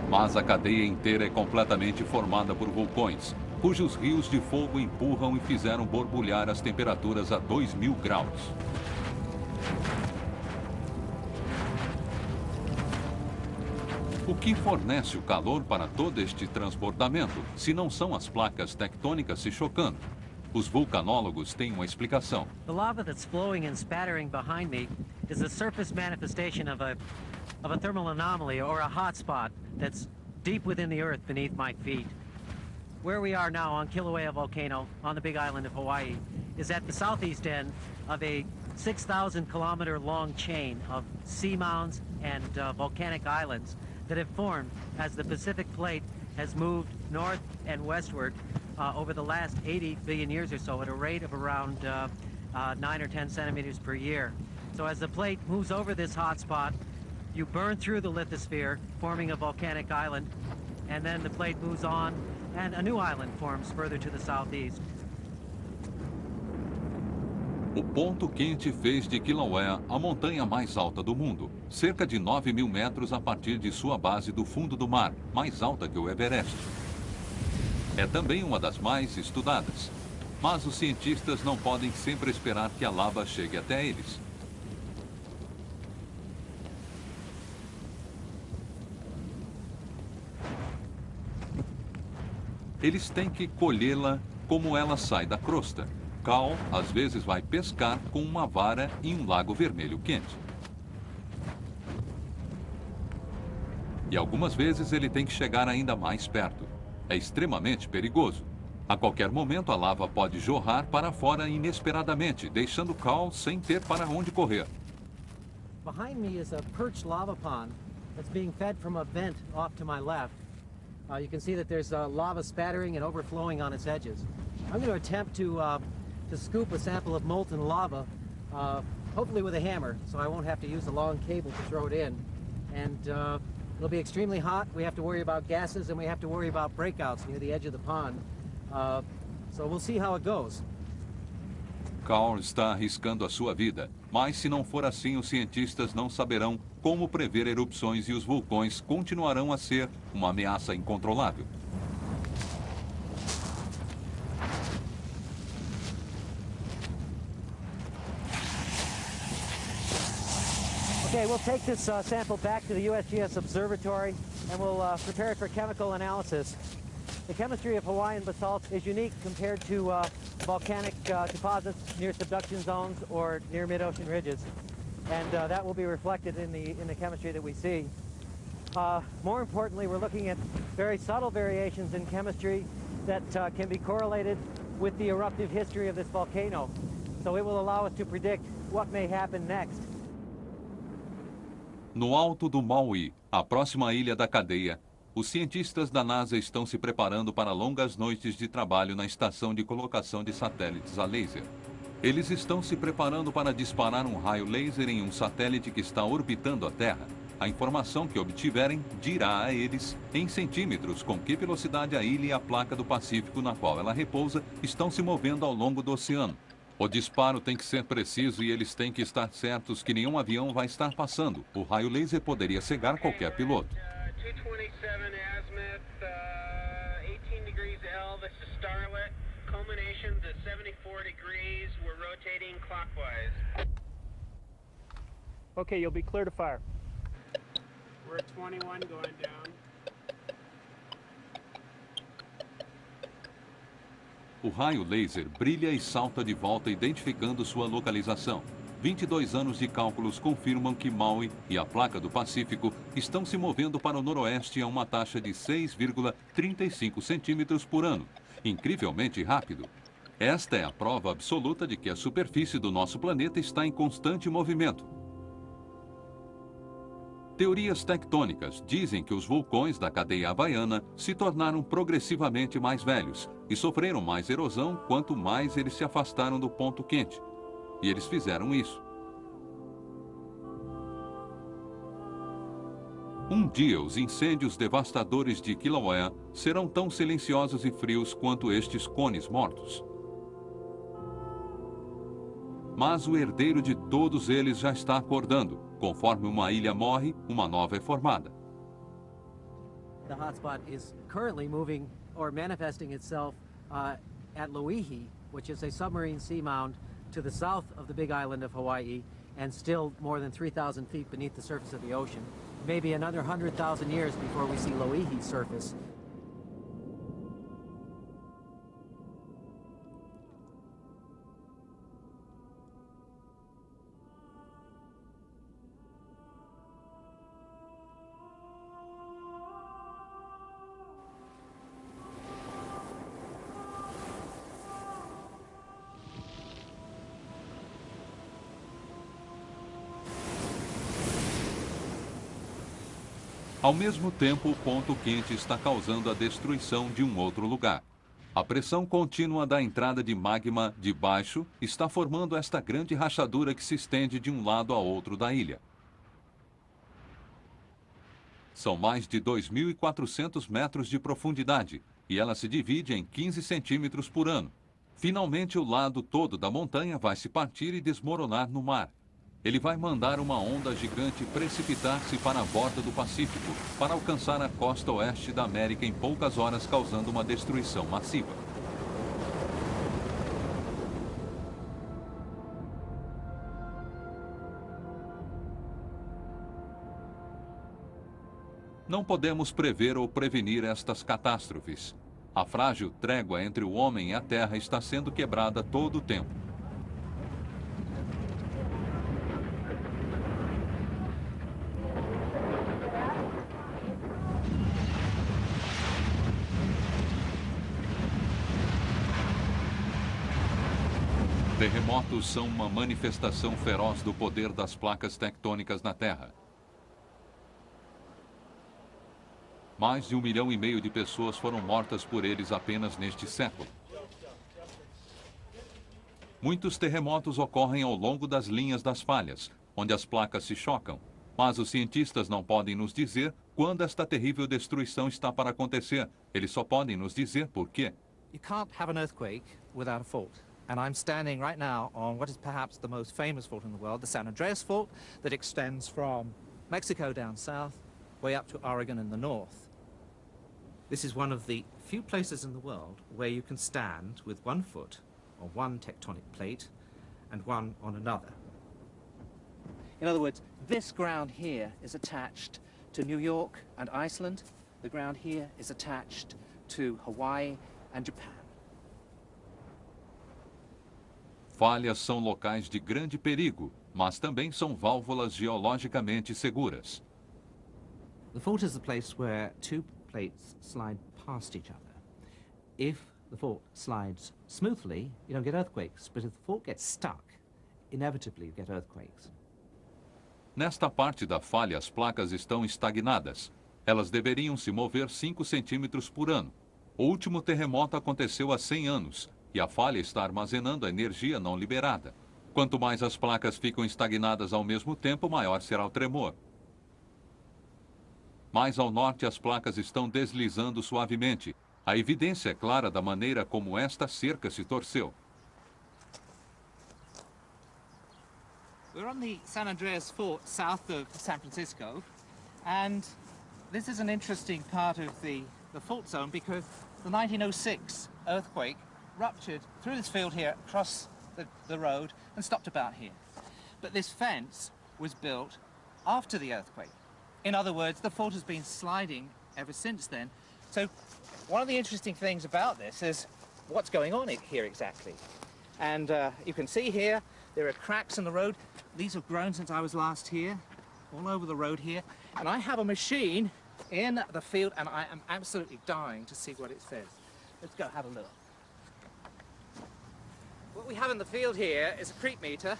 Mas a cadeia inteira é completamente formada por vulcões, cujos rios de fogo empurram e fizeram borbulhar as temperaturas a 2000 graus. O que fornece o calor para todo este transbordamento, se não são as placas tectônicas se chocando? Os vulcanólogos têm uma explicação. The lava that's flowing and spattering behind me is a surface manifestation of a thermal anomaly or a hotspot that's deep within the earth beneath my feet. Where we are now on Kilauea volcano on the big island of Hawaii is at the southeast end of a 6,000 kilometer long chain of seamounds and volcanic islands that have formed as the Pacific plate has moved north and westward over the last 80 billion years or so at a rate of around 9 or 10 centimeters per year. So as the plate moves over this hotspot, you burn through the lithosphere, forming a volcanic island, and then the plate moves on, and a new island forms further to the southeast. O ponto quente fez de Kilauea a montanha mais alta do mundo, cerca de 9.000 metros a partir de sua base do fundo do mar, mais alta que o Everest. É também uma das mais estudadas, mas os cientistas não podem sempre esperar que a lava chegue até eles. Eles têm que colhê-la como ela sai da crosta. Cal, às vezes, vai pescar com uma vara em um lago vermelho quente. E algumas vezes ele tem que chegar ainda mais perto. É extremamente perigoso. A qualquer momento a lava pode jorrar para fora inesperadamente, deixando Cal sem ter para onde correr. Behind me is a perched lava pond that's being fed from a vent off to my left. You can see that there's lava spattering and overflowing on its edges. I'm going to attempt to scoop a sample of molten lava, hopefully with a hammer, so I won't have to use a long cable to throw it in. And it'll be extremely hot. We have to worry about gases, and we have to worry about breakouts near the edge of the pond. So we'll see how it goes. Cal está arriscando a sua vida, mas se não for assim, os cientistas não saberão como prever erupções e os vulcões continuarão a ser uma ameaça incontrolável. Okay, we'll take this sample back to the USGS Observatory and we'll prepare it for chemical analysis. The chemistry of Hawaiian basalt is unique compared to volcanic deposits near subduction zones or near mid-ocean ridges, and that will be reflected in the chemistry that we see. More importantly, we're looking at very subtle variations in chemistry that can be correlated with the eruptive history of this volcano. So it will allow us to predict what may happen next. No alto do Maui, a próxima ilha da cadeia, os cientistas da NASA estão se preparando para longas noites de trabalho na estação de colocação de satélites a laser. Eles estão se preparando para disparar um raio laser em um satélite que está orbitando a Terra. A informação que obtiverem dirá a eles, em centímetros, com que velocidade a ilha e a placa do Pacífico na qual ela repousa estão se movendo ao longo do oceano. O disparo tem que ser preciso e eles têm que estar certos que nenhum avião vai estar passando. O raio laser poderia cegar qualquer piloto. 227 azimuth, 18 degrees L, this is Starlet. Culmination to 74 degrees, we're rotating clockwise. Okay, you'll be clear to fire. We're at 21 going down. O raio laser brilha e salta de volta identificando sua localização. 22 anos de cálculos confirmam que Maui e a placa do Pacífico estão se movendo para o noroeste a uma taxa de 6,35 centímetros por ano. Incrivelmente rápido. Esta é a prova absoluta de que a superfície do nosso planeta está em constante movimento. Teorias tectônicas dizem que os vulcões da cadeia havaiana se tornaram progressivamente mais velhos e sofreram mais erosão quanto mais eles se afastaram do ponto quente. E eles fizeram isso. Um dia, os incêndios devastadores de Kilauea serão tão silenciosos e frios quanto estes cones mortos. Mas o herdeiro de todos eles já está acordando. Conforme uma ilha morre, uma nova é formada. The hotspot is currently moving or manifesting itself at Loihi, which is a submarine seamound to the south of the big island of Hawaii and still more than 3,000 feet beneath the surface of the ocean. Maybe another 100,000 years before we see Loihi surface. Ao mesmo tempo, o ponto quente está causando a destruição de um outro lugar. A pressão contínua da entrada de magma de baixo está formando esta grande rachadura que se estende de um lado a outro da ilha. São mais de 2.400 metros de profundidade e ela se divide em 15 centímetros por ano. Finalmente, o lado todo da montanha vai se partir e desmoronar no mar. Ele vai mandar uma onda gigante precipitar-se para a borda do Pacífico, para alcançar a costa oeste da América em poucas horas, causando uma destruição massiva. Não podemos prever ou prevenir estas catástrofes. A frágil trégua entre o homem e a terra está sendo quebrada todo o tempo. Terremotos são uma manifestação feroz do poder das placas tectônicas na Terra. Mais de 1,5 milhão de pessoas foram mortas por eles apenas neste século. Muitos terremotos ocorrem ao longo das linhas das falhas, onde as placas se chocam, mas os cientistas não podem nos dizer quando esta terrível destruição está para acontecer. Eles só podem nos dizer por quê. You can't have an earthquake without a fault. And I'm standing right now on what is perhaps the most famous fault in the world, the San Andreas Fault, that extends from Mexico down south, way up to Oregon in the north. This is one of the few places in the world where you can stand with one foot on one tectonic plate and one on another. In other words, this ground here is attached to New York and Iceland. The ground here is attached to Hawaii and Japan. Falhas são locais de grande perigo, mas também são válvulas geologicamente seguras. The fault is the place where two plates slide past each other. If the fault slides smoothly, you don't get earthquakes, but if the fault gets stuck, inevitably you get earthquakes. Nesta parte da falha, as placas estão estagnadas. Elas deveriam se mover 5 centímetros por ano. O último terremoto aconteceu há 100 anos e a falha está armazenando a energia não liberada. Quanto mais as placas ficam estagnadas ao mesmo tempo, maior será o tremor. Mais ao norte, as placas estão deslizando suavemente. A evidência é clara da maneira como esta cerca se torceu. We're on the San Andreas Fault south of San Francisco, and this is an interesting part of the fault zone because the 1906 earthquake ruptured through this field here across the road and stopped about here. But this fence was built after the earthquake. In other words, the fault has been sliding ever since then. So one of the interesting things about this is what's going on here exactly. And you can see here, there are cracks in the road. These have grown since I was last here, all over the road here. And I have a machine in the field, and I am absolutely dying to see what it says. Let's go have a look. What we have in the field here is a creep meter.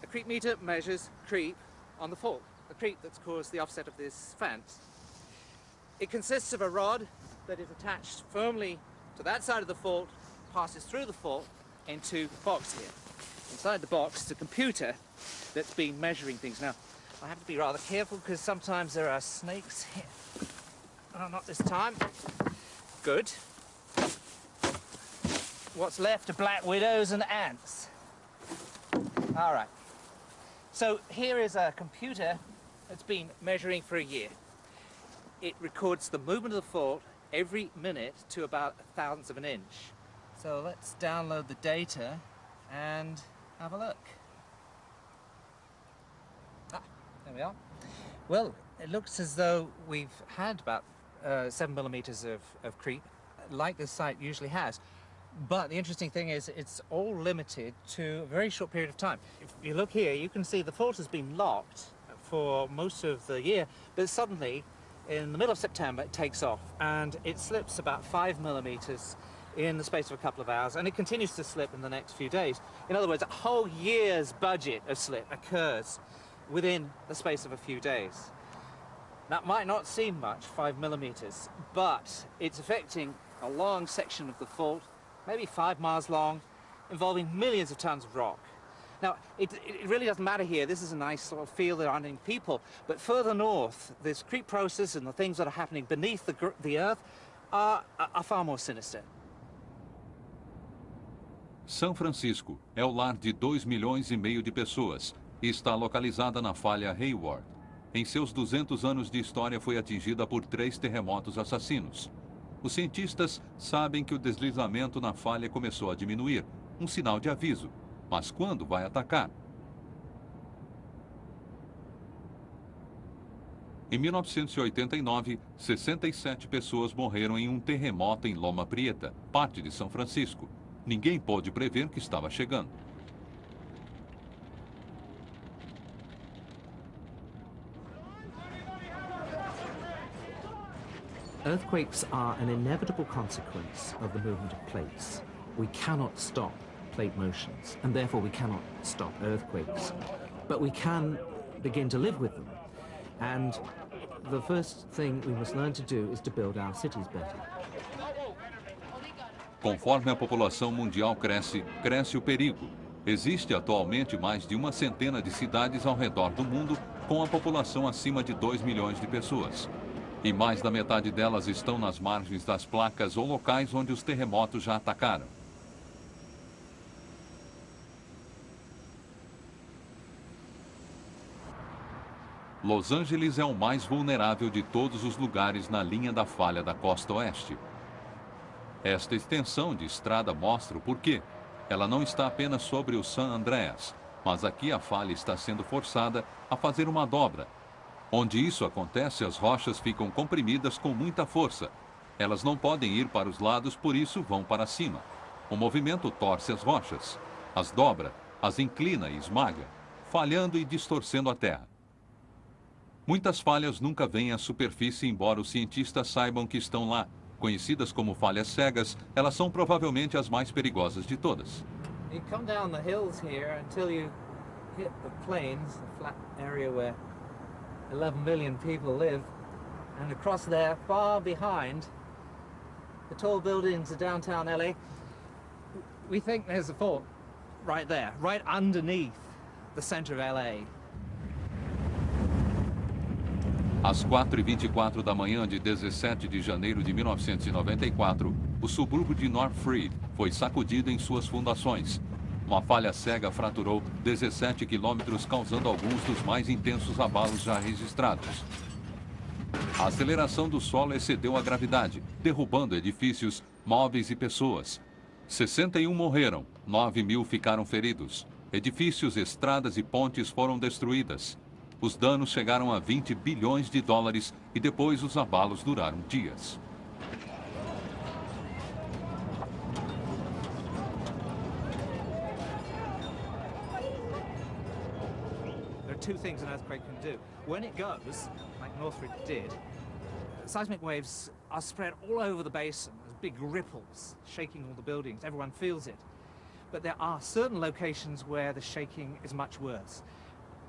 A creep meter measures creep on the fault, the creep that's caused the offset of this fence. It consists of a rod that is attached firmly to that side of the fault, passes through the fault into the box here. Inside the box is a computer that's been measuring things. Now, I have to be rather careful because sometimes there are snakes here. Oh, not this time. Good. What's left are black widows and ants. All right. So here is a computer that's been measuring for a year. It records the movement of the fault every minute to about 1/1000th of an inch. So let's download the data and have a look. There we are. Well, it looks as though we've had about 7 millimeters of creep, like this site usually has. But the interesting thing is it's all limited to a very short period of time. If you look here, you can see the fault has been locked for most of the year, but suddenly, in the middle of September, it takes off, and it slips about 5 millimeters in the space of a couple of hours, and it continues to slip in the next few days. In other words, a whole year's budget of slip occurs within the space of a few days. That might not seem much, 5 millimeters, but it's affecting a long section of the fault, maybe 5 miles long, involving millions of tons of rock. Now, it really doesn't matter here. This is a nice sort of field that aren't any people, but further north, this creep process and the things that are happening beneath the earth are far more sinister. São Francisco é o lar de 2,5 milhões de pessoas e está localizada na falha Hayward. Em seus 200 anos de história foi atingida por 3 terremotos assassinos. Os cientistas sabem que o deslizamento na falha começou a diminuir, um sinal de aviso. Mas quando vai atacar? Em 1989, 67 pessoas morreram em um terremoto em Loma Prieta, parte de São Francisco. Ninguém pôde prever que estava chegando. Earthquakes are an inevitable consequence of the movement of plates. We cannot stop plate motions, and therefore we cannot stop earthquakes. But we can begin to live with them. And the first thing we must learn to do is to build our cities better. Conforme a população mundial cresce, cresce o perigo. Existe atualmente mais de 100 de cidades ao redor do mundo com a população acima de 2 milhões de pessoas. E mais da metade delas estão nas margens das placas ou locais onde os terremotos já atacaram. Los Angeles é o mais vulnerável de todos os lugares na linha da falha da costa oeste. Esta extensão de estrada mostra o porquê. Ela não está apenas sobre o San Andreas, mas aqui a falha está sendo forçada a fazer uma dobra. Onde isso acontece, as rochas ficam comprimidas com muita força. Elas não podem ir para os lados, por isso vão para cima. O movimento torce as rochas, as dobra, as inclina e esmaga, falhando e distorcendo a terra. Muitas falhas nunca vêm à superfície, embora os cientistas saibam que estão lá. Conhecidas como falhas cegas, elas são provavelmente as mais perigosas de todas. You come down the hills here until you hit the plains, the flat area where 11 million people live, And across there, far behind the tall buildings of downtown LA, we think there's a fault right there, right underneath the center of LA. Às 4h24 da manhã de 17 de janeiro de 1994, o subúrbio de North Freed foi sacudido em suas fundações. Uma falha cega fraturou 17 quilômetros, causando alguns dos mais intensos abalos já registrados. A aceleração do solo excedeu a gravidade, derrubando edifícios, móveis e pessoas. 61 morreram, 9.000 ficaram feridos. Edifícios, estradas e pontes foram destruídas. Os danos chegaram a 20 bilhões de dólares e depois os abalos duraram dias. There are two things an earthquake can do. When it goes, like Northridge did, seismic waves are spread all over the basin. There's big ripples shaking all the buildings. Everyone feels it. But there are certain locations where the shaking is much worse.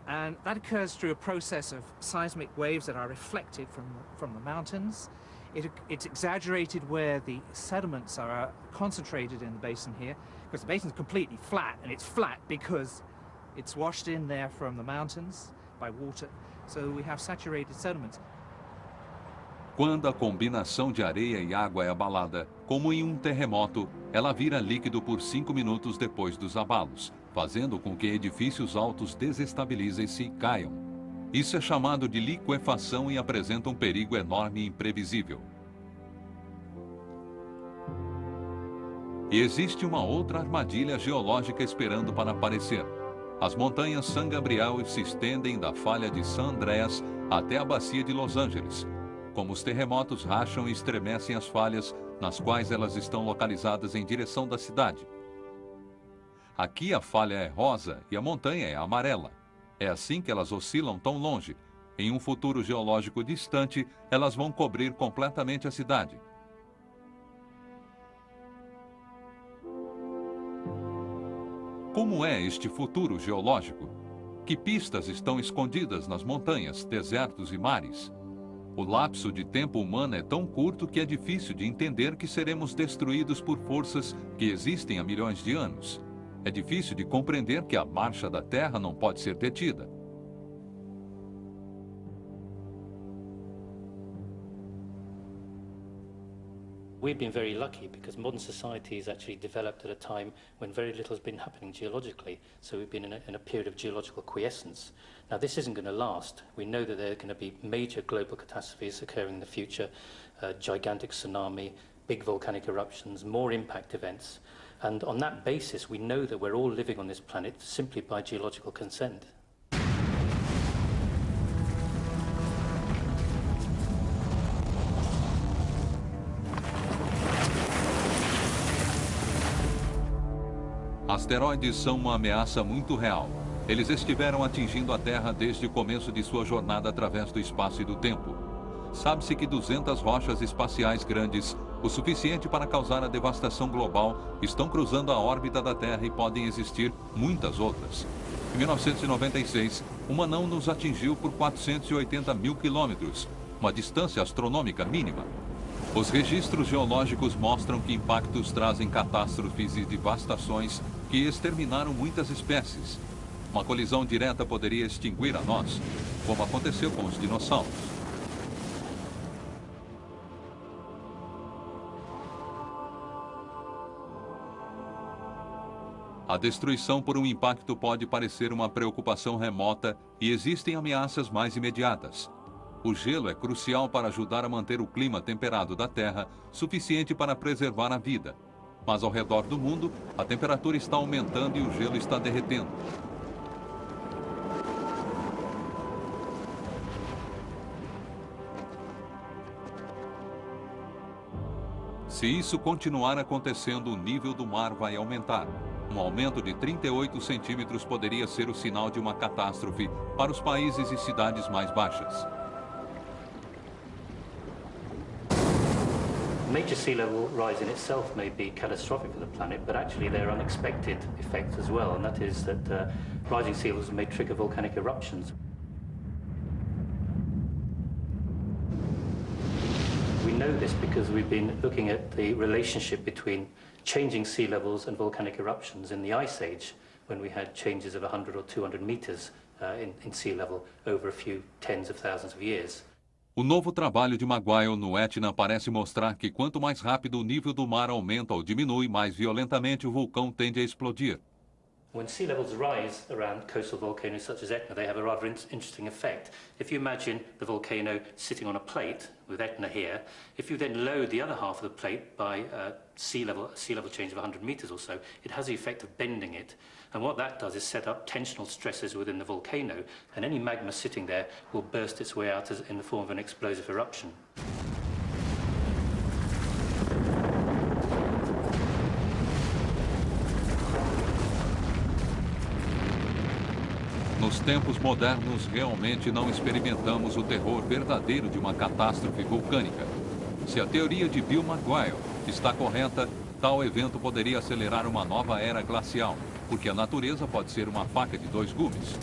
And that occurs through a process of seismic waves that are reflected from the mountains. It's exaggerated where the sediments are concentrated in the basin here, because the basin is completely flat, and it's flat because it's washed in there from the mountains by water. So we have saturated sediments. Quando a combinação de areia e água é abalada, como em um terremoto, ela vira líquido por 5 minutos depois dos abalos, fazendo com que edifícios altos desestabilizem-se e caiam. Isso é chamado de liquefação e apresenta um perigo enorme e imprevisível. E existe uma outra armadilha geológica esperando para aparecer. As montanhas San Gabriel se estendem da falha de San Andreas até a bacia de Los Angeles. Como os terremotos racham e estremecem as falhas nas quais elas estão localizadas em direção da cidade. Aqui a falha é rosa e a montanha é amarela. É assim que elas oscilam tão longe. Em um futuro geológico distante, elas vão cobrir completamente a cidade. Como é este futuro geológico? Que pistas estão escondidas nas montanhas, desertos e mares? O lapso de tempo humano é tão curto que é difícil de entender que seremos destruídos por forças que existem há milhões de anos. É difícil de compreender que a marcha da Terra não pode ser detida. We've been very lucky because modern society is actually developed at a time when very little has been happening geologically. So we've been in a period of geological quiescence. Now this isn't going to last. We know that there are going to be major global catastrophes occurring in the future, gigantic tsunami, big volcanic eruptions, more impact events. And on that basis, we know that we're all living on this planet simply by geological consent. Asteroides são uma ameaça muito real. Eles estiveram atingindo a Terra desde o começo de sua jornada através do espaço e do tempo. Sabe-se que 200 rochas espaciais grandes, o suficiente para causar a devastação global, estão cruzando a órbita da Terra e podem existir muitas outras. Em 1996, uma não nos atingiu por 480 mil quilômetros, uma distância astronômica mínima. Os registros geológicos mostram que impactos trazem catástrofes e devastações que exterminaram muitas espécies. Uma colisão direta poderia extinguir a nós, como aconteceu com os dinossauros. A destruição por um impacto pode parecer uma preocupação remota e existem ameaças mais imediatas. O gelo é crucial para ajudar a manter o clima temperado da Terra, suficiente para preservar a vida. Mas ao redor do mundo, a temperatura está aumentando e o gelo está derretendo. Se isso continuar acontecendo, o nível do mar vai aumentar. Um aumento de 38 centímetros poderia ser o sinal de uma catástrofe para os países e cidades mais baixas. Major sea level rise in itself may be catastrophic for the planet, but actually there are unexpected effects as well, and that is that rising sea levels may trigger volcanic eruptions. know this because we've been looking at the relationship between changing sea levels and volcanic eruptions in the Ice Age, when we had changes of 100 or 200 meters in sea level over a few tens of thousands of years. O novo trabalho de Maguire no Etna parece mostrar que quanto mais rápido o nível do mar aumenta ou diminui, mais violentamente o vulcão tende a explodir. When sea levels rise around coastal volcanoes such as Etna, they have a rather interesting effect. If you imagine the volcano sitting on a plate, with Etna here, if you then load the other half of the plate by sea level change of 100 meters or so, it has the effect of bending it. And what that does is set up tensional stresses within the volcano, and any magma sitting there will burst its way out in the form of an explosive eruption. Nos tempos modernos, realmente não experimentamos o terror verdadeiro de uma catástrofe vulcânica. Se a teoria de Bill Maguire está correta, tal evento poderia acelerar uma nova era glacial, porque a natureza pode ser uma faca de dois gumes.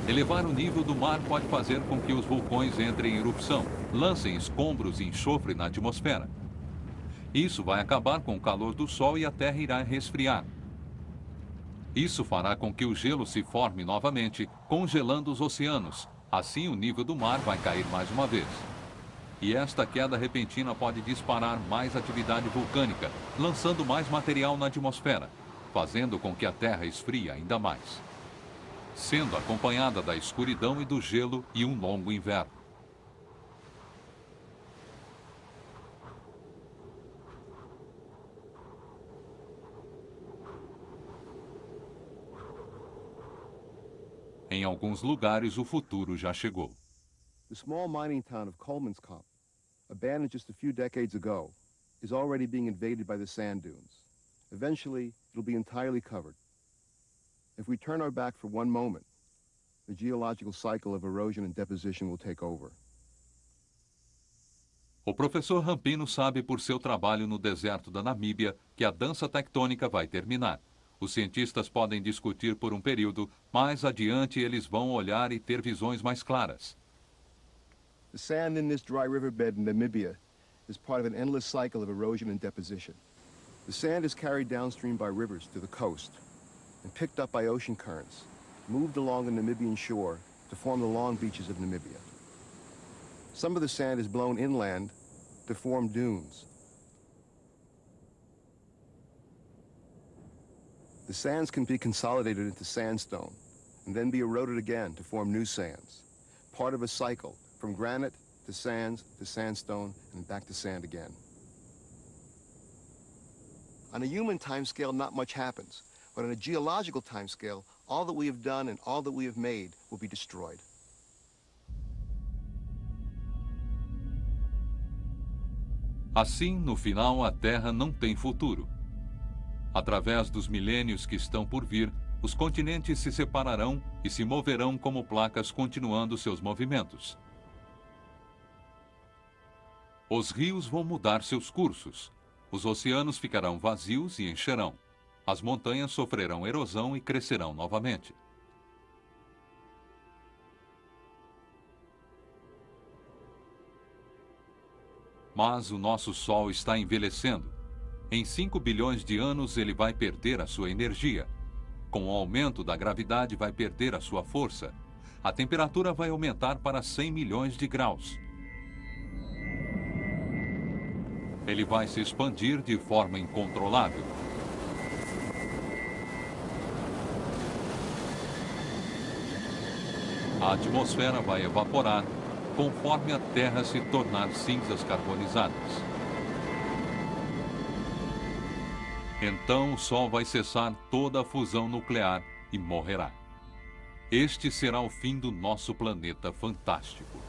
Elevar o nível do mar pode fazer com que os vulcões entrem em erupção, lancem escombros e enxofre na atmosfera. Isso vai acabar com o calor do Sol e a Terra irá resfriar. Isso fará com que o gelo se forme novamente, congelando os oceanos. Assim, o nível do mar vai cair mais uma vez. E esta queda repentina pode disparar mais atividade vulcânica, lançando mais material na atmosfera, fazendo com que a Terra esfrie ainda mais, sendo acompanhada da escuridão e do gelo e um longo inverno. Em alguns lugares, o futuro já chegou. The small mining town of Colemanskop, abandoned just a few decades ago, is already being invaded by the sand dunes. Eventually, it'll be entirely covered. If we turn our back for one moment, the geological cycle of erosion and deposition will take over. O professor Rampino sabe por seu trabalho no deserto da Namíbia que a dança tectônica vai terminar. Os cientistas podem discutir por um período, mais adiante eles vão olhar e ter visões mais claras. The sand in this dry riverbed in Namibia is part of an endless cycle of erosion and deposition. The sand is carried downstream by rivers to the coast and picked up by ocean currents, moved along the Namibian shore to form the long beaches of Namibia. Some of the sand is blown inland to form dunes. The sands can be consolidated into sandstone and then be eroded again to form new sands, part of a cycle from granite to sands to sandstone and back to sand again. On a human timescale, not much happens, but on a geological timescale, all that we have done and all that we have made will be destroyed. Assim, no final, a Terra não tem futuro. Através dos milênios que estão por vir, os continentes se separarão e se moverão como placas continuando seus movimentos. Os rios vão mudar seus cursos. Os oceanos ficarão vazios e encherão. As montanhas sofrerão erosão e crescerão novamente. Mas o nosso Sol está envelhecendo. Em 5 bilhões de anos ele vai perder a sua energia. Com o aumento da gravidade vai perder a sua força. A temperatura vai aumentar para 100 milhões de graus. Ele vai se expandir de forma incontrolável. A atmosfera vai evaporar conforme a Terra se tornar cinzas carbonizadas. Então o Sol vai cessar toda a fusão nuclear e morrerá. Este será o fim do nosso planeta fantástico.